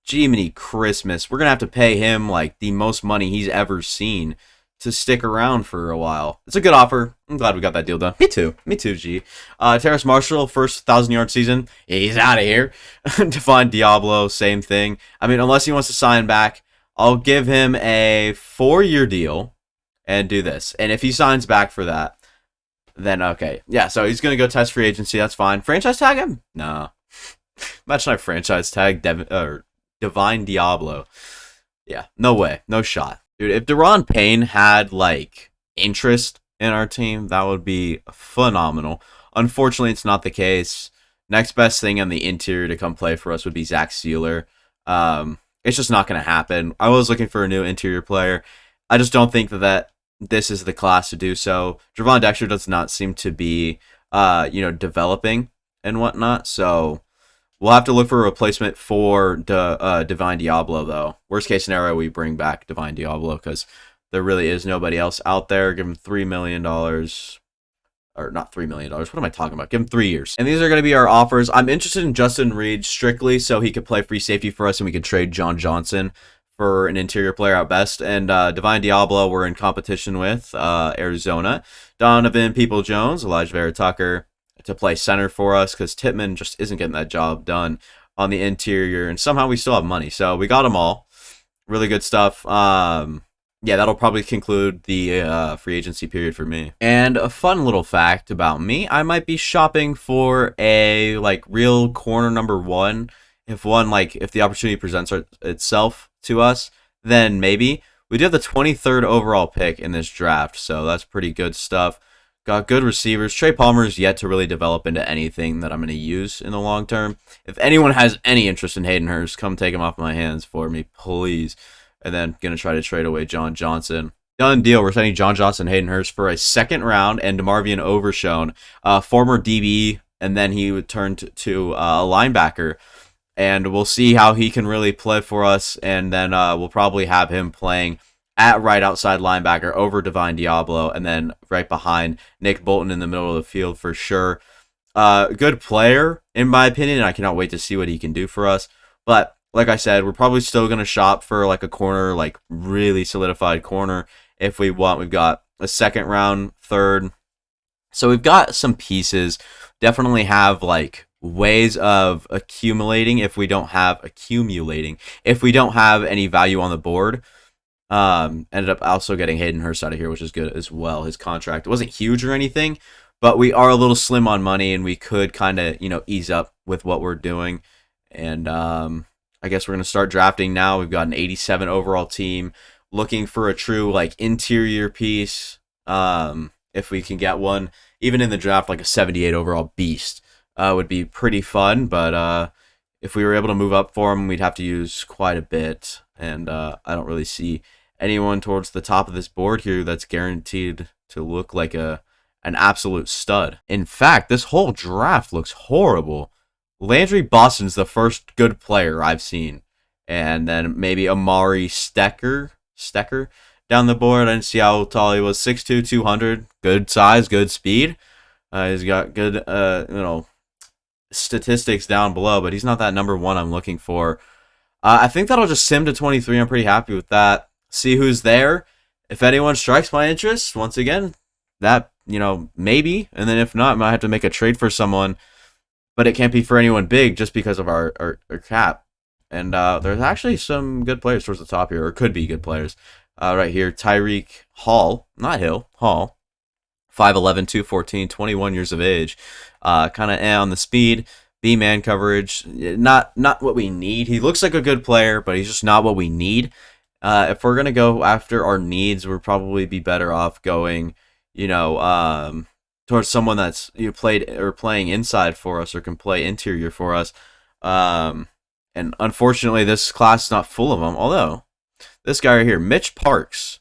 Jiminy Christmas. We're going to have to pay him like the most money he's ever seen to stick around for a while. It's a good offer. I'm glad we got that deal done. Me too, G. Terrace Marshall, first 1,000-yard season. He's out of here. Divine Diablo, same thing. I mean, unless he wants to sign back, I'll give him a 4-year deal and do this. And if he signs back for that, then okay. Yeah, so he's going to go test free agency. That's fine. Franchise tag him? No. Imagine I franchise tag Divine Diablo. Yeah, no way. No shot. Dude, if Deron Payne had, like, interest in our team, that would be phenomenal. Unfortunately, it's not the case. Next best thing on the interior to come play for us would be Zach Sealer. It's just not going to happen. I was looking for a new interior player. I just don't think that this is the class to do so. Javon Dexter does not seem to be, developing and whatnot, so we'll have to look for a replacement for Divine Diablo, though. Worst case scenario, we bring back Divine Diablo because there really is nobody else out there. Give him $3 million. Or not $3 million. What am I talking about? Give him 3 years. And these are going to be our offers. I'm interested in Justin Reed strictly so he could play free safety for us and we could trade John Johnson for an interior player at best. And Divine Diablo we're in competition with Arizona. Donovan People-Jones, Elijah Vera Tucker to play center for us because Tippmann just isn't getting that job done on the interior, and somehow we still have money. So we got them all. Really good stuff. Yeah, that'll probably conclude the free agency period for me. And a fun little fact about me, I might be shopping for a real corner number 1. If the opportunity presents itself to us, then maybe. We do have the 23rd overall pick in this draft, so that's pretty good stuff. Got good receivers. Trey Palmer is yet to really develop into anything that I'm going to use in the long term. If anyone has any interest in Hayden Hurst, come take him off my hands for me, please. and then going to try to trade away John Johnson. Done deal. We're sending John Johnson, Hayden Hurst for a second round, and DeMarvion Overshone, former DB, and then he would turn to a linebacker. And we'll see how he can really play for us, and then we'll probably have him playing at right outside linebacker over Divine Diablo, and then right behind Nick Bolton in the middle of the field for sure. Good player, in my opinion, and I cannot wait to see what he can do for us. But like I said, we're probably still going to shop for like a corner, like really solidified corner if we want. We've got a second round, third. So we've got some pieces. Definitely have like ways of accumulating if we don't have any value on the board. Ended up also getting Hayden Hurst out of here, which is good as well. His contract wasn't huge or anything, but we are a little slim on money, and we could kind of, ease up with what we're doing. And I guess we're going to start drafting now. We've got an 87 overall team, looking for a true like interior piece. If we can get one, even in the draft, like a 78 overall beast would be pretty fun. But if we were able to move up for him, we'd have to use quite a bit. And I don't really see anyone towards the top of this board here that's guaranteed to look like an absolute stud. In fact, this whole draft looks horrible. Landry Boston's the first good player I've seen. And then maybe Amari Stecker down the board. I didn't see how tall he was. 6'2", 200. Good size, good speed. He's got good, statistics down below, but he's not that number one I'm looking for. I think that'll just sim to 23. I'm pretty happy with that. See who's there. If anyone strikes my interest, once again, that, maybe. And then if not, I might have to make a trade for someone. But it can't be for anyone big just because of our cap. And there's actually some good players towards the top here, or could be good players. Right here, Tyreek Hall. Not Hill, Hall. 5'11", 214, 21 years of age. Kind of on the speed. B-man coverage, not what we need. He looks like a good player, but he's just not what we need. If we're going to go after our needs, we'll probably be better off going, towards someone that's playing inside for us or can play interior for us. And unfortunately, this class is not full of them. Although, this guy right here, Mitch Parks,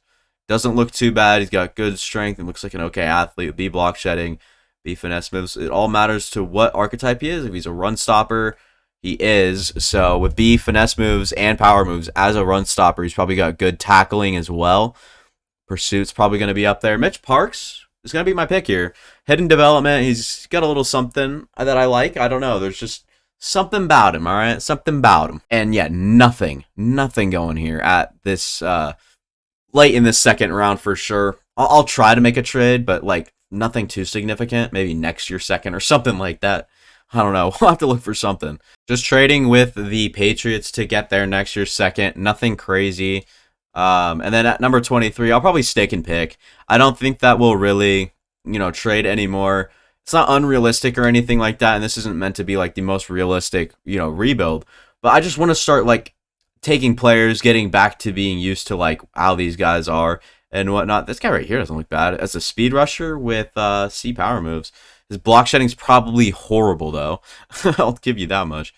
doesn't look too bad. He's got good strength and looks like an okay athlete. B block shedding. B finesse moves. It all matters to what archetype he is. If he's a run stopper, he is. So with B finesse moves and power moves as a run stopper, he's probably got good tackling as well. Pursuit's probably going to be up there. Mitch Parks is going to be my pick here. Hidden development. He's got a little something that I like. I don't know. There's just something about him. All right, something about him. And yeah, nothing going here at this late in the second round for sure. I'll try to make a trade, but like, nothing too significant. Maybe next year second or something like that. I don't know. We'll have to look for something. Just trading with the Patriots to get there next year second. Nothing crazy. And then at number 23, I'll probably stake and pick. I don't think that we'll really, trade anymore. It's not unrealistic or anything like that. And this isn't meant to be like the most realistic, rebuild. But I just want to start like taking players, getting back to being used to like how these guys are and whatnot. This guy right here doesn't look bad. As a speed rusher with C power moves. His block shedding's probably horrible, though. I'll give you that much.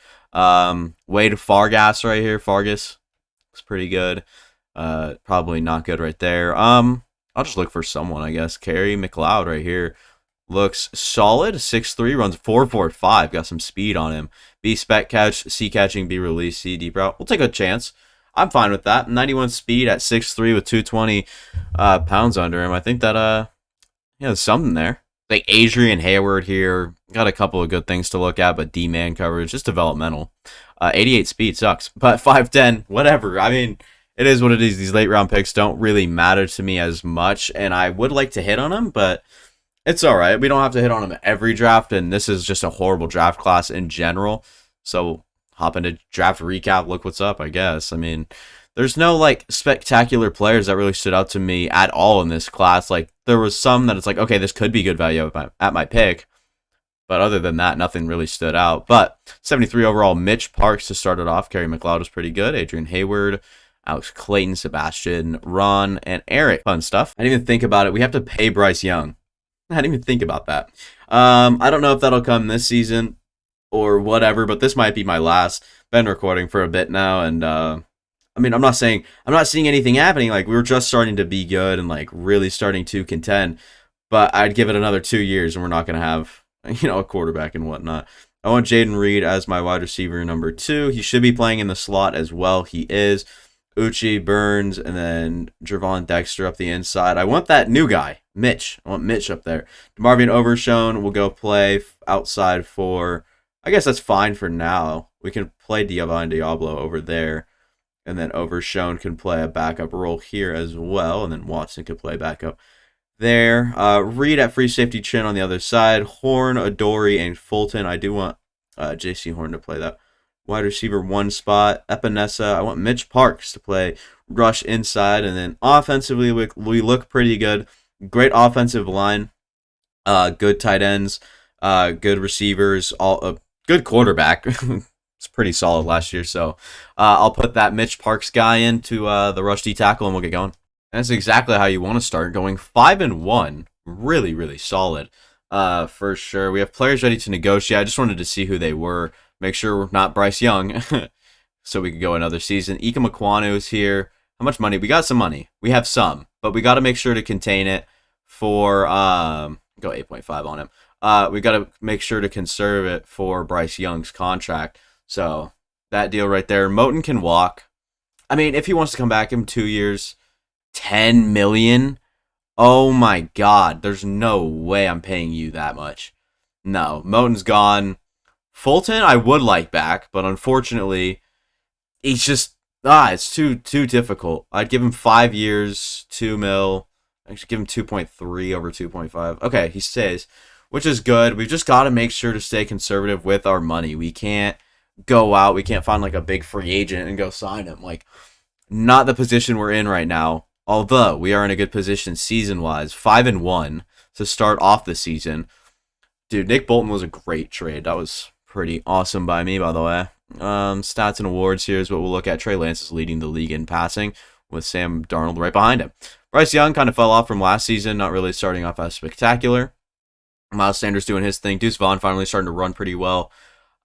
Wade Fargas right here. Fargas looks pretty good. Probably not good right there. I'll just look for someone, I guess. Kerry McLeod right here. Looks solid. 6'3", runs 4.45. Got some speed on him. B spec catch, C catching, B release, C deep route. We'll take a chance. I'm fine with that. 91 speed at 6'3" with 220 pounds under him. I think that there's something there. Like Adrian Hayward here. Got a couple of good things to look at, but D-man coverage, just developmental. 88 speed sucks, but 5'10", whatever. I mean, it is what it is. These late round picks don't really matter to me as much, and I would like to hit on them, but it's all right. We don't have to hit on them every draft, and this is just a horrible draft class in general. So hop into draft recap, look what's up, I guess. I mean, there's no like spectacular players that really stood out to me at all in this class. Like there was some that it's like, okay, this could be good value at my pick. But other than that, nothing really stood out. But 73 overall, Mitch Parks to start it off. Kerry McLeod was pretty good. Adrian Hayward, Alex Clayton, Sebastian, Ron, and Eric. Fun stuff. I didn't even think about it. We have to pay Bryce Young. I didn't even think about that. I don't know if that'll come this season or whatever, but this might be my last. Been recording for a bit now, and I mean, I'm not seeing anything happening. Like, we were just starting to be good and like really starting to contend, but I'd give it another 2 years and we're not going to have, a quarterback and whatnot. I want Jaden Reed as my wide receiver number 2. He should be playing in the slot as well. He is. Uche, Burns, and then Jervon Dexter up the inside. I want that new guy, Mitch. I want Mitch up there. DeMarvion Overshone will go play outside for, I guess that's fine for now. We can play Divine Diablo over there. And then Overshone can play a backup role here as well. And then Watson could play backup there. Reed at free safety, Chin on the other side. Horn, Adoree, and Fulton. I do want J.C. Horn to play that wide receiver 1 spot. Epinesa. I want Mitch Parks to play rush inside. And then offensively, we look pretty good. Great offensive line. Good tight ends. Good receivers. All good quarterback. It's pretty solid last year. So I'll put that Mitch Parks guy into the rush D tackle and we'll get going. And that's exactly how you want to start. Going 5-1. Really, really solid. For sure. We have players ready to negotiate. I just wanted to see who they were. Make sure we're not Bryce Young. So we could go another season. Ika Makwanu is here. How much money? We got some money. We have some. But we got to make sure to contain it for... go 8.5 on him. We got to make sure to conserve it for Bryce Young's contract. So that deal right there. Moten can walk. I mean, if he wants to come back in 2 years, $10 million. Oh my God. There's no way I'm paying you that much. No, Moten's gone. Fulton, I would like back, but unfortunately, he's just it's too difficult. I'd give him 5 years, 2 mil. I should give him 2.3 over 2.5. Okay, he stays, which is good. We've just got to make sure to stay conservative with our money. We can't go out. We can't find like a big free agent and go sign him. Like, not the position we're in right now. Although we are in a good position season-wise, 5-1 to start off the season. Dude, Nick Bolton was a great trade. That was pretty awesome by me, by the way. Stats and awards here is what we'll look at. Trey Lance is leading the league in passing with Sam Darnold right behind him. Bryce Young kind of fell off from last season, not really starting off as spectacular. Miles Sanders doing his thing. Deuce Vaughn finally starting to run pretty well.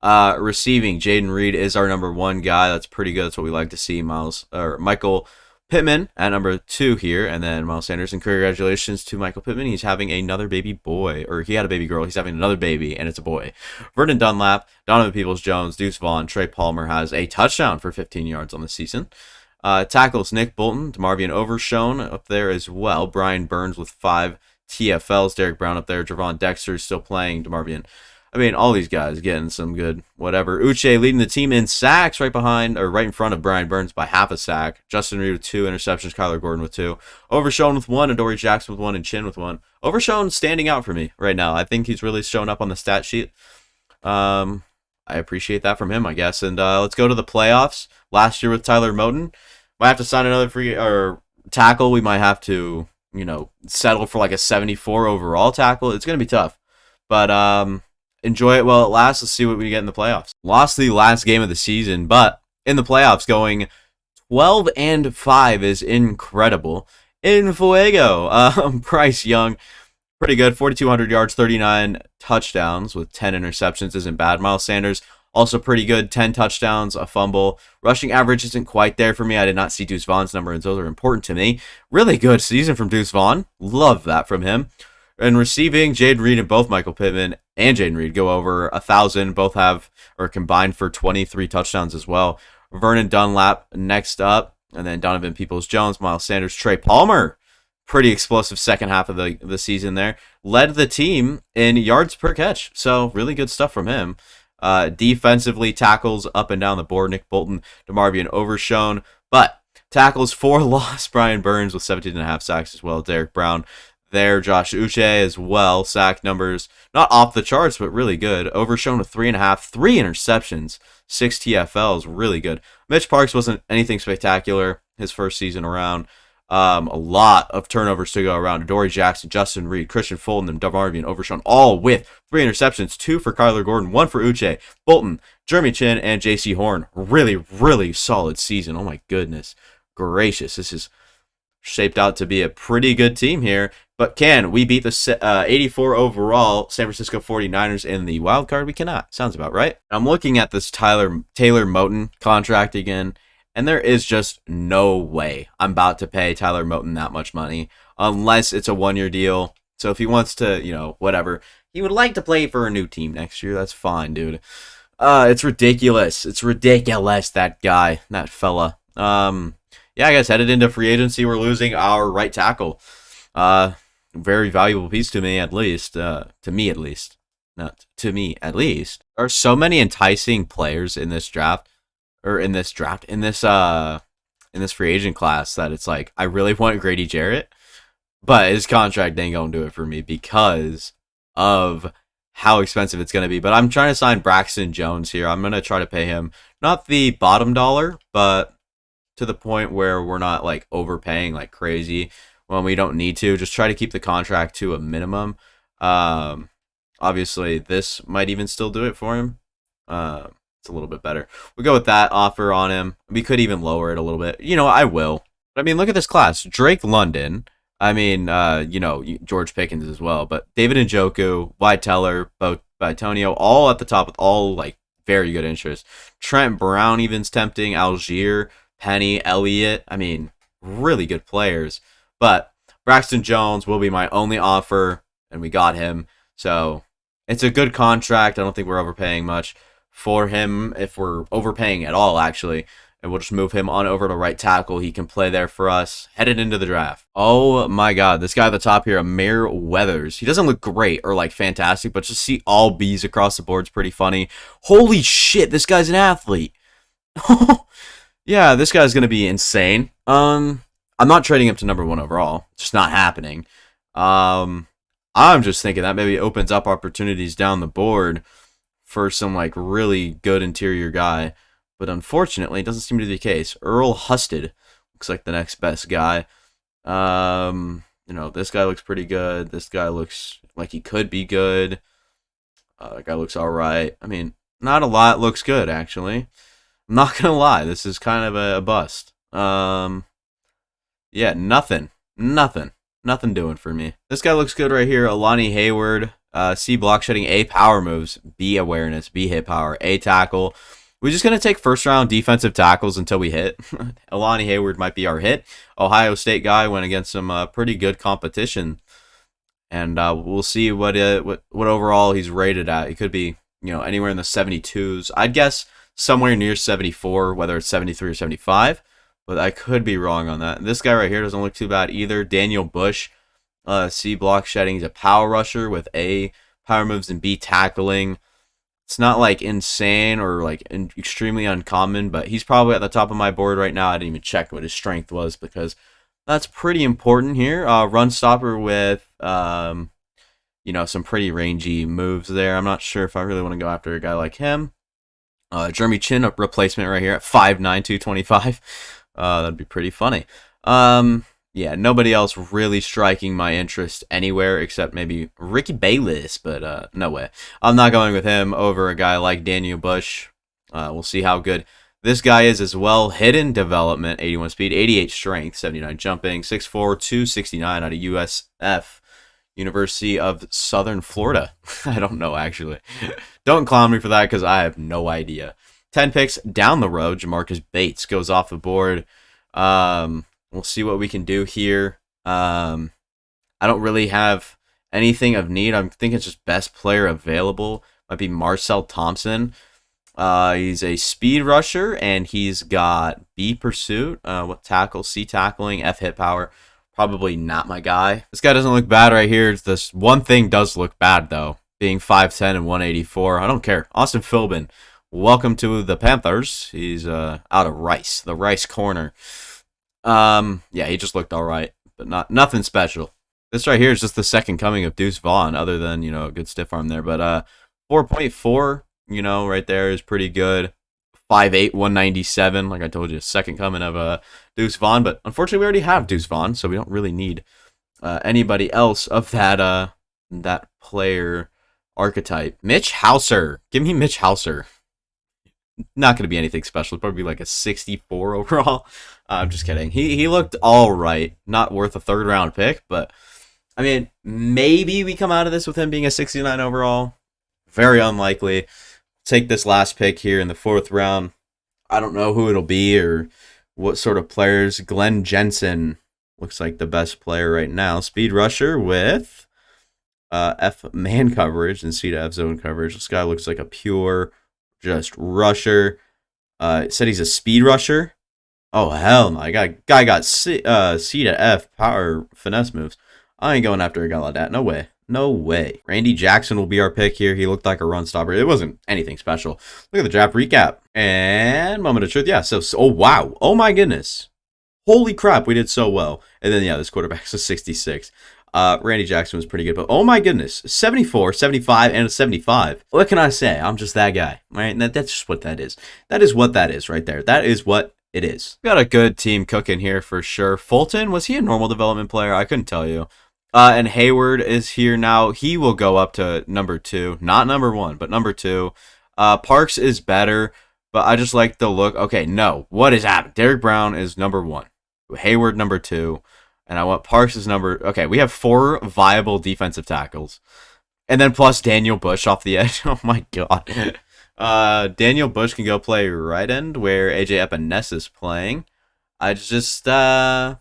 Receiving, Jaden Reed is our number 1 guy. That's pretty good. That's what we like to see. Michael Pittman at number 2 here, and then Miles Sanders. And congratulations to Michael Pittman. He's having another baby boy, or he had a baby girl. He's having another baby, and it's a boy. Vernon Dunlap, Donovan Peoples-Jones, Deuce Vaughn, Trey Palmer has a touchdown for 15 yards on the season. Tackles, Nick Bolton, DeMarvion Overshone up there as well. Brian Burns with 5 TFLs. Derek Brown up there. Jervon Dexter is still playing. DeMarvion. I mean, all these guys getting some good whatever. Uche leading the team in sacks right in front of Brian Burns by half a sack. Justin Reed with 2 interceptions. Kyler Gordon with 2. Overshone with 1. Adoree Jackson with 1. And Chin with 1. Overshone standing out for me right now. I think he's really shown up on the stat sheet. I appreciate that from him, I guess. And let's go to the playoffs. Last year with Tyler Moten. Might have to sign another free or tackle. We might have to, settle for like a 74 overall tackle. It's going to be tough. But enjoy it while it lasts. Let's see what we get in the playoffs. Lost the last game of the season, but in the playoffs going 12-5 is incredible. In Fuego, Bryce Young, pretty good. 4,200 yards, 39 touchdowns with 10 interceptions isn't bad. Miles Sanders, also pretty good. 10 touchdowns, a fumble. Rushing average isn't quite there for me. I did not see Deuce Vaughn's number, and those are important to me. Really good season from Deuce Vaughn. Love that from him. And receiving, Jaden Reed and both Michael Pittman and Jaden Reed go over 1,000. Both have, or combined for 23 touchdowns as well. Vernon Dunlap next up. And then Donovan Peoples-Jones, Miles Sanders, Trey Palmer. Pretty explosive second half of the season there. Led the team in yards per catch. So really good stuff from him. Defensively, tackles up and down the board. Nick Bolton, DeMarvion Overshone. But tackles for loss. Brian Burns with 17.5 sacks as well. Derek Brown there. Josh Uche as well. Sack numbers not off the charts, but really good. Overshone with 3.5. 3 interceptions. 6 TFLs. Really good. Mitch Parks wasn't anything spectacular his first season around. A lot of turnovers to go around. Adoree Jackson, Justin Reed, Christian Fulton, and DeMarvion Overshone, all with 3 interceptions, 2 for Kyler Gordon, 1 for Uche, Bolton, Jeremy Chin, and J.C. Horn. Really, really solid season. Oh my goodness gracious. This is shaped out to be a pretty good team here. But can we beat the 84 overall San Francisco 49ers in the wild card? We cannot. Sounds about right. I'm looking at this Taylor Moten contract again. And there is just no way I'm about to pay Tyler Moton that much money unless it's a 1-year deal. So if he wants to, whatever, he would like to play for a new team next year. That's fine, dude. It's ridiculous. It's ridiculous, that guy, that fella. Yeah, I guess headed into free agency, we're losing our right tackle. Very valuable piece to me, at least. To me, at least. Not to me, at least. There are so many enticing players in this draft, in this free agent class, that it's like, I really want Grady Jarrett, but his contract ain't gonna do it for me because of how expensive it's gonna be. But I'm trying to sign Braxton Jones here. I'm gonna try to pay him not the bottom dollar, but to the point where we're not like overpaying like crazy when we don't need to. Just try to keep the contract to a minimum. Obviously, this might even still do it for him. It's a little bit better. We'll go with that offer on him. We could even lower it a little bit. I will. But I mean, look at this class. Drake London. I mean, George Pickens as well. But David Njoku, Wyatt Teller, Bitonio, all at the top with all like very good interest. Trent Brown even's tempting. Algier, Penny, Elliott. I mean, really good players. But Braxton Jones will be my only offer, and we got him. So it's a good contract. I don't think we're overpaying much for him, if we're overpaying at all, actually. And we'll just move him on over to right tackle. He can play there for us, headed into the draft. Oh my god, this guy at the top here, Amir Weathers. He doesn't look great or like fantastic, but just see all B's across the board is pretty funny. Holy shit, this guy's an athlete. Yeah, this guy's going to be insane. I'm not trading him to number 1 overall. It's just not happening. I'm just thinking that maybe opens up opportunities down the board for some like really good interior guy. But unfortunately, it doesn't seem to be the case. Earl Husted looks like the next best guy. This guy looks pretty good. This guy looks like he could be good. That guy looks all right. I mean, not a lot looks good, actually. I'm not going to lie. This is kind of a bust. Yeah, nothing doing for me. This guy looks good right here. Alani Hayward. C, block shedding. A, power moves. B, awareness. B, hit power. A, tackle. We're just going to take first-round defensive tackles until we hit. Alani Hayward might be our hit. Ohio State guy went against some pretty good competition. And we'll see what overall he's rated at. He could be, anywhere in the 72s. I'd guess somewhere near 74, whether it's 73 or 75. But I could be wrong on that. This guy right here doesn't look too bad either. Daniel Bush. C, block shedding. He's a power rusher with A, power moves, and B, tackling. It's not like insane or like extremely uncommon, but he's probably at the top of my board right now. I didn't even check what his strength was because that's pretty important here. Run stopper with, some pretty rangy moves there. I'm not sure if I really want to go after a guy like him. Jeremy Chin, a replacement right here at 5'9", 225. That'd be pretty funny. Yeah, nobody else really striking my interest anywhere except maybe Ricky Bayless, but no way. I'm not going with him over a guy like Daniel Bush. We'll see how good this guy is as well. Hidden development, 81 speed, 88 strength, 79 jumping, 6'4", 269 out of USF, University of Southern Florida. I don't know, actually. Don't clown me for that because I have no idea. 10 picks down the road, Jamarcus Bates goes off the board. We'll see what we can do here. I don't really have anything of need. I'm thinking it's just best player available. Might be Marcel Thompson. He's a speed rusher, and he's got B pursuit, with tackle, C tackling, F hit power. Probably not my guy. This guy doesn't look bad right here. This one thing does look bad, though. Being 5'10 and 184. I don't care. Austin Philbin, welcome to the Panthers. He's out of Rice, the Rice corner. Yeah, he just looked all right, but nothing special. This right here is just the second coming of Deuce Vaughn, other than, a good stiff arm there. But 4.4, right there is pretty good. 5'8", 197, like I told you, second coming of Deuce Vaughn. But unfortunately, we already have Deuce Vaughn, so we don't really need anybody else of that player archetype. Mitch Hauser. Give me Mitch Hauser. Not going to be anything special. Probably like a 64 overall. I'm just kidding. He looked all right. Not worth a third-round pick, but, I mean, maybe we come out of this with him being a 69 overall. Very unlikely. Take this last pick here in the 4th round. I don't know who it'll be or what sort of players. Glenn Jensen looks like the best player right now. Speed rusher with F man coverage and C to F zone coverage. This guy looks like a pure just rusher. It said he's a speed rusher. Oh hell no! Guy got C to F power finesse moves. I ain't going after a guy like that. No way. No way. Randy Jackson will be our pick here. He looked like a run stopper. It wasn't anything special. Look at the draft recap. And moment of truth. Yeah, oh wow. Oh my goodness. Holy crap, we did so well. And then, yeah, this quarterback's a 66. Randy Jackson was pretty good. But oh my goodness. 74, 75, and a 75. What can I say? I'm just that guy. Right? That's just what that is. That is what that is right there. That is what it is. Got a good team cooking here for sure. Fulton, was he a normal development player? I couldn't tell you. And Hayward is here now. He will go up to number 2. Not number 1, but number 2. Parks is better, but I just like the look. Okay, no. What is happening? Derek Brown is number 1. Hayward number 2. And I want Parks as number... Okay, we have 4 viable defensive tackles. And then plus Daniel Bush off the edge. Oh my god. Daniel Bush can go play right end where AJ Epinesa is playing. I just... Are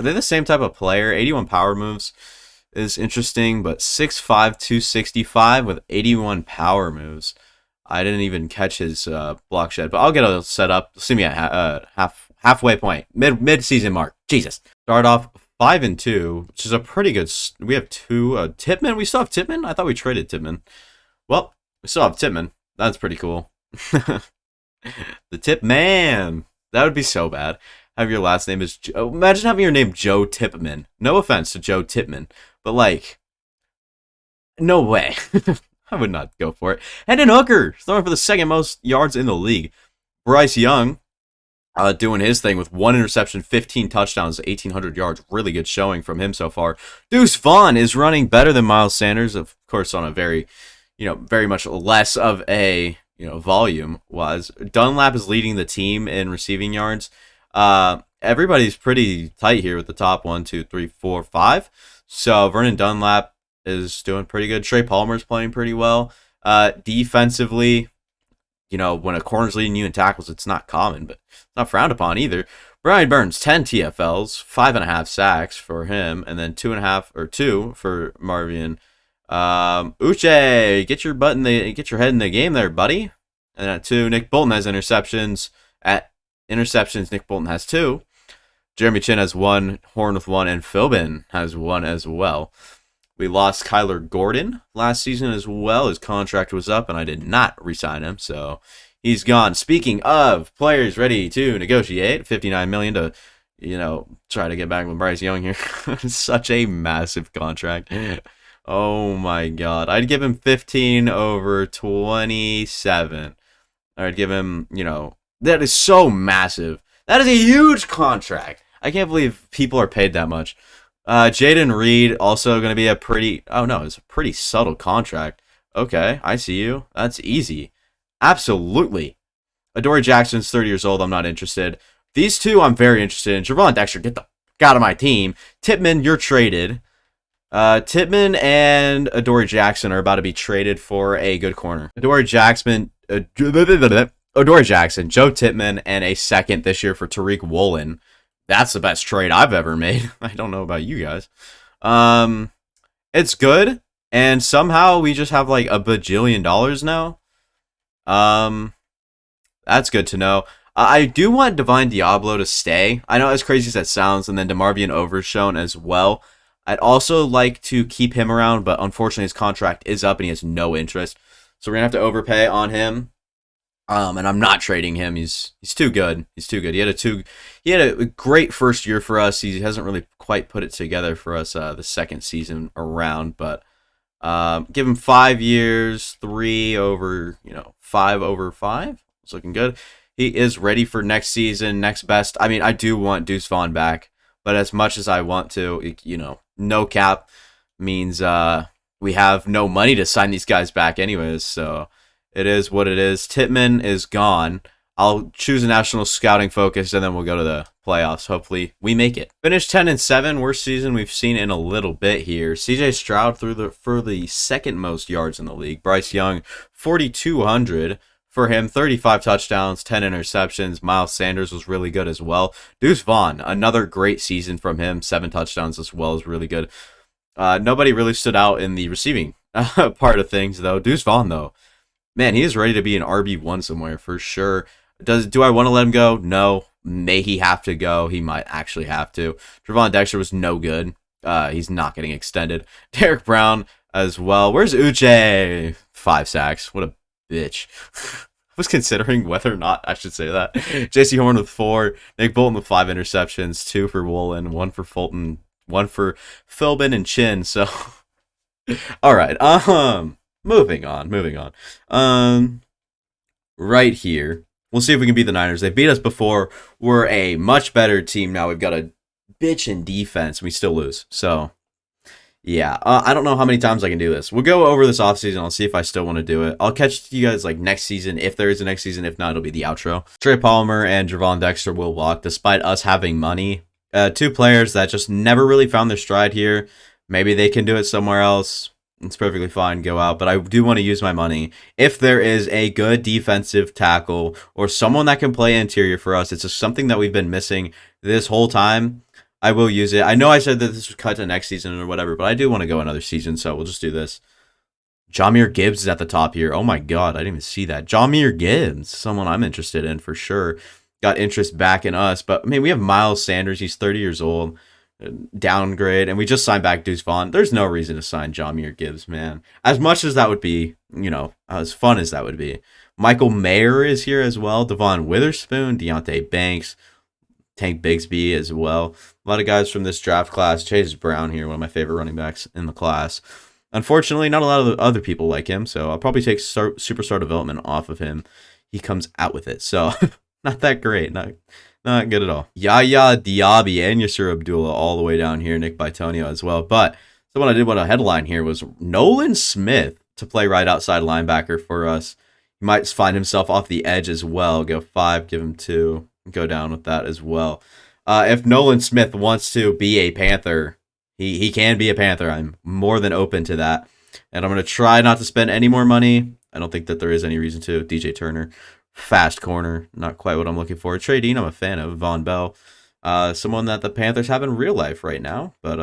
they the same type of player? 81 power moves is interesting, but 6'5", 265 with 81 power moves. I didn't even catch his block shed, but I'll get it set up. See me at halfway point, mid-season mark. Jesus. Start off 5-2, which is a pretty good. We have 2 Tippmann. We still have Tippmann. I thought we traded Tippmann. Well, we still have Tippmann. That's pretty cool. The Tippmann. That would be so bad. Have your last name is Joe. Imagine having your name Joe Tippmann. No offense to Joe Tippmann, but like, no way. I would not go for it. Hendon Hooker throwing for the 2nd most yards in the league. Bryce Young doing his thing with 1 interception, 15 touchdowns, 1,800 yards. Really good showing from him so far. Deuce Vaughn is running better than Miles Sanders, of course, on a very much less of a volume wise. Dunlap is leading the team in receiving yards. Everybody's pretty tight here with the top 1, 2, 3, 4, 5. So Vernon Dunlap is doing pretty good. Trey Palmer's playing pretty well. Defensively, when a corner's leading you in tackles, it's not common, but it's not frowned upon either. Brian Burns, 10 TFLs, 5.5 sacks for him, and then 2 for Marvin. Uche, get your head in the game there, buddy. And at 2, Nick Bolton has interceptions. At interceptions, Nick Bolton has 2. Jeremy Chin has 1, Horn with 1, and Philbin has 1 as well. We lost Kyler Gordon last season as well. His contract was up, and I did not re-sign him, so he's gone. Speaking of players ready to negotiate, $59 million to, try to get back with Bryce Young here. Such a massive contract. Oh my god. I'd give him 15 over 27. I'd give him, that is so massive. That is a huge contract. I can't believe people are paid that much. Jaden Reed also going to be it's a pretty subtle contract. Okay, I see you. That's easy. Absolutely. Adoree Jackson's 30 years old. I'm not interested. These 2 I'm very interested in. Javon Dexter, get the fuck out of my team. Tippmann, you're traded. Tippmann and Adoree Jackson are about to be traded for a good corner. Adoree Jackson, Joe Tippmann, and a 2nd this year for Tariq Woolen. That's the best trade I've ever made. I don't know about you guys. It's good, and somehow we just have like $1 bajillion now. That's good to know. I do want Divine Diablo to stay. I know as crazy as that sounds, and then DeMarvion Overshown as well. I'd also like to keep him around, but unfortunately his contract is up and he has no interest. So we're going to have to overpay on him. And I'm not trading him. He's too good. He's too good. He had a great first year for us. He hasn't really quite put it together for us the 2nd season around, but give him 5 years, 3 over, 5 over 5. It's looking good. He is ready for next season, next best. I mean, I do want Deuce Vaughn back, but as much as I want to, no cap means we have no money to sign these guys back anyways, so it is what it is. Tippmann is gone. I'll choose a national scouting focus, and then we'll go to the playoffs. Hopefully, we make it. Finished 10-7, worst season we've seen in a little bit here. CJ Stroud for the 2nd most yards in the league. Bryce Young, 4,200 for him. 35 touchdowns, 10 interceptions. Miles Sanders was really good as well. Deuce Vaughn, another great season from him. 7 touchdowns as well is really good. Nobody really stood out in the receiving part of things, though. Deuce Vaughn, though, man, he is ready to be an RB1 somewhere for sure. Do I want to let him go? No. May he have to go? He might actually have to. Trevon Dexter was no good. He's not getting extended. Derek Brown as well. Where's Uche? 5 sacks. What a bitch. I was considering whether or not I should say that. J.C. Horn with 4. Nick Bolton with 5 interceptions. 2 for Woolen. 1 for Fulton. 1 for Philbin and Chin. So, all right. Moving on. Right here. We'll see if we can beat the Niners. They beat us before. We're a much better team now. We've got a bitch in defense. We still lose. So, yeah. I don't know how many times I can do this. We'll go over this offseason. I'll see if I still want to do it. I'll catch you guys like next season. If there is a next season. If not, it'll be the outro. Trey Palmer and Trevon Dexter will walk despite us having money. 2 players that just never really found their stride here. Maybe they can do it somewhere else. It's perfectly fine, go out, but I do want to use my money. If there is a good defensive tackle or someone that can play interior for us, it's just something that we've been missing this whole time, I will use it. I know I said that this was cut to next season or whatever, but I do want to go another season, so we'll just do this. Jahmyr Gibbs is at the top here. Oh my god, I didn't even see that. Jahmyr Gibbs, someone I'm interested in for sure. Got interest back in us, but I mean, we have Miles Sanders. He's 30 years old. Downgrade, and we just signed back Deuce Vaughn. There's no reason to sign Jahmyr Gibbs, man. As much as that would be, as fun as that would be. Michael Mayer is here as well. Devon Witherspoon, Deontay Banks, Tank Bigsby as well. A lot of guys from this draft class. Chase Brown here, one of my favorite running backs in the class. Unfortunately, not a lot of the other people like him, so I'll probably take superstar development off of him. He comes out with it, so not that great. Not good at all. Yaya Diaby and Yasir Abdullah all the way down here. Nick Bitonio as well. But someone I did want to headline here was Nolan Smith to play right outside linebacker for us. He might find himself off the edge as well. Go 5, give him 2. Go down with that as well. If Nolan Smith wants to be a Panther, he can be a Panther. I'm more than open to that. And I'm going to try not to spend any more money. I don't think that there is any reason to. DJ Turner. Fast corner, not quite what I'm looking for. Trey Dean, I'm a fan of. Von Bell, someone that the Panthers have in real life right now. But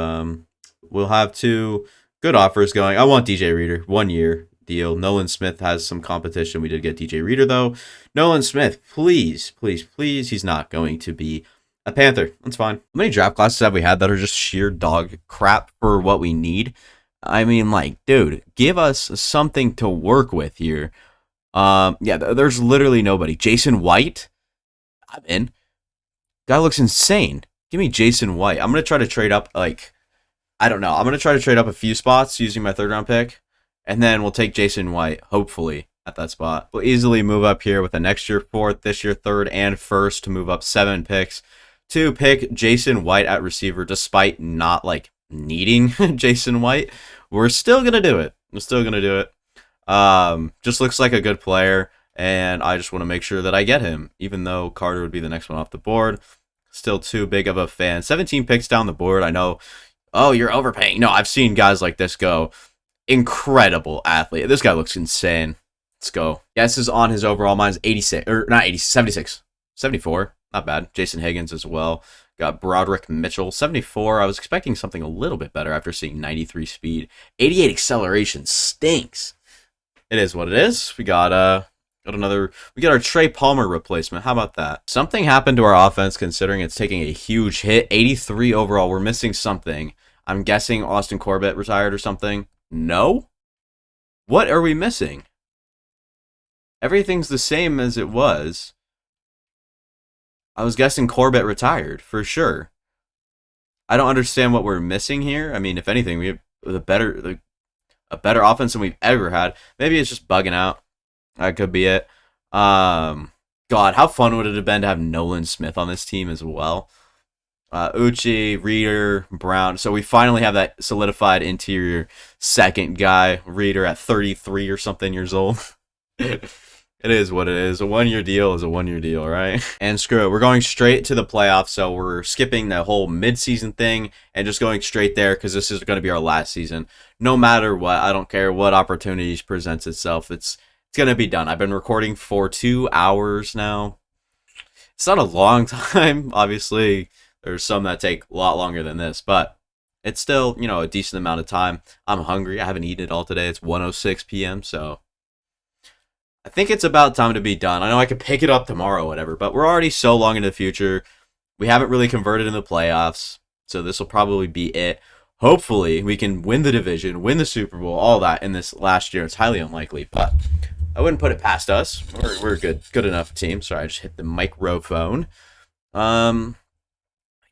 we'll have 2 good offers going. I want DJ Reader, 1 year deal. Nolan Smith has some competition. We did get DJ Reader though. Nolan Smith, please. He's not going to be a Panther. That's fine. How many draft classes have we had that are just sheer dog crap for what we need? I mean, like, dude, give us something to work with here. Yeah, there's literally nobody. Jason White, I'm in. Guy looks insane. Give me Jason White. I'm going to try to trade up, I don't know. I'm going to try to trade up a few spots using my 3rd round pick, and then we'll take Jason White, hopefully, at that spot. We'll easily move up here with a next year 4th, this year 3rd, and 1st to move up 7 picks to pick Jason White at receiver, despite not, needing Jason White. We're still going to do it. Just looks like a good player, and I just want to make sure that I get him, even though Carter would be the next one off the board. Still too big of a fan. 17 picks down the board. I know, oh, you're overpaying. No, I've seen guys like this go. Incredible athlete. This guy looks insane. Let's go. Guesses on his overall. Mine's 86, or not 80, 76. 74. Not bad. Jason Higgins as well. Got Broderick Mitchell, 74. I was expecting something a little bit better after seeing 93 speed. 88 acceleration stinks. It is what it is. We got our Trey Palmer replacement. How about that? Something happened to our offense considering it's taking a huge hit. 83 overall. We're missing something. I'm guessing Austin Corbett retired or something. No? What are we missing? Everything's the same as it was. I was guessing Corbett retired for sure. I don't understand what we're missing here. I mean, if anything, we have a better offense than we've ever had. Maybe it's just bugging out. That could be it. God, how fun would it have been to have Nolan Smith on this team as well? Uche, Reader, Brown. So we finally have that solidified interior second guy. Reader at 33 or something years old. It is what it is. A 1 year deal is a 1 year deal, right? And screw it. We're going straight to the playoffs, so we're skipping the whole midseason thing and just going straight there because this is going to be our last season. No matter what, I don't care what opportunities presents itself. It's going to be done. I've been recording for 2 hours now. It's not a long time, obviously. There's some that take a lot longer than this, but it's still, a decent amount of time. I'm hungry. I haven't eaten it all today. It's 1:06 p.m., so I think it's about time to be done. I know I could pick it up tomorrow or whatever, but we're already so long into the future. We haven't really converted in the playoffs, so this will probably be it. Hopefully, we can win the division, win the Super Bowl, all that in this last year. It's highly unlikely, but I wouldn't put it past us. We're a good enough team. Sorry, I just hit the microphone.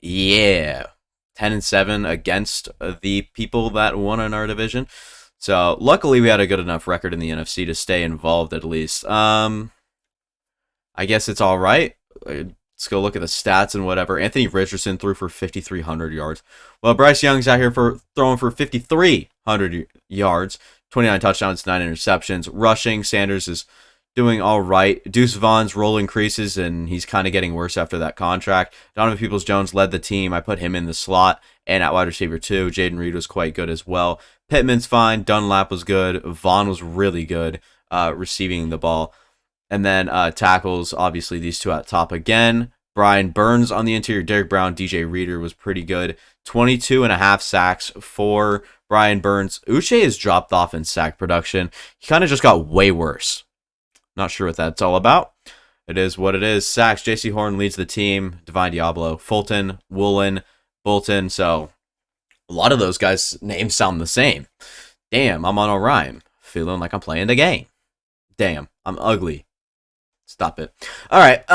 Yeah, 10-7 against the people that won in our division. So luckily, we had a good enough record in the NFC to stay involved at least. I guess it's all right. Let's go look at the stats and whatever. Anthony Richardson threw for 5,300 yards. Well, Bryce Young's out here for throwing for 5,300 yards, 29 touchdowns, 9 interceptions. Rushing, Sanders is doing all right. Deuce Vaughn's role increases, and he's kind of getting worse after that contract. Donovan Peoples-Jones led the team. I put him in the slot and at wide receiver too. Jaden Reed was quite good as well. Pittman's fine. Dunlap was good. Vaughn was really good receiving the ball. And then tackles, obviously these two at top again. Brian Burns on the interior. Derek Brown, DJ Reader was pretty good. 22.5 sacks for Brian Burns. Uche has dropped off in sack production. He kind of just got way worse. Not sure what that's all about. It is what it is. Sacks, J.C. Horn leads the team. Divine Diablo, Fulton, Woolen, Bolton. So a lot of those guys' names sound the same. Damn, I'm on a rhyme. Feeling like I'm playing the game. Damn, I'm ugly. Stop it. All right.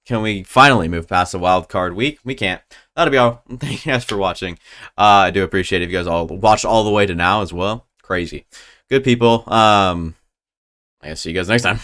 Can we finally move past the wild card week? We can't. That'll be all. Thank you guys for watching. I do appreciate it if you guys all watched all the way to now as well. Crazy. Good people. I guess see you guys next time.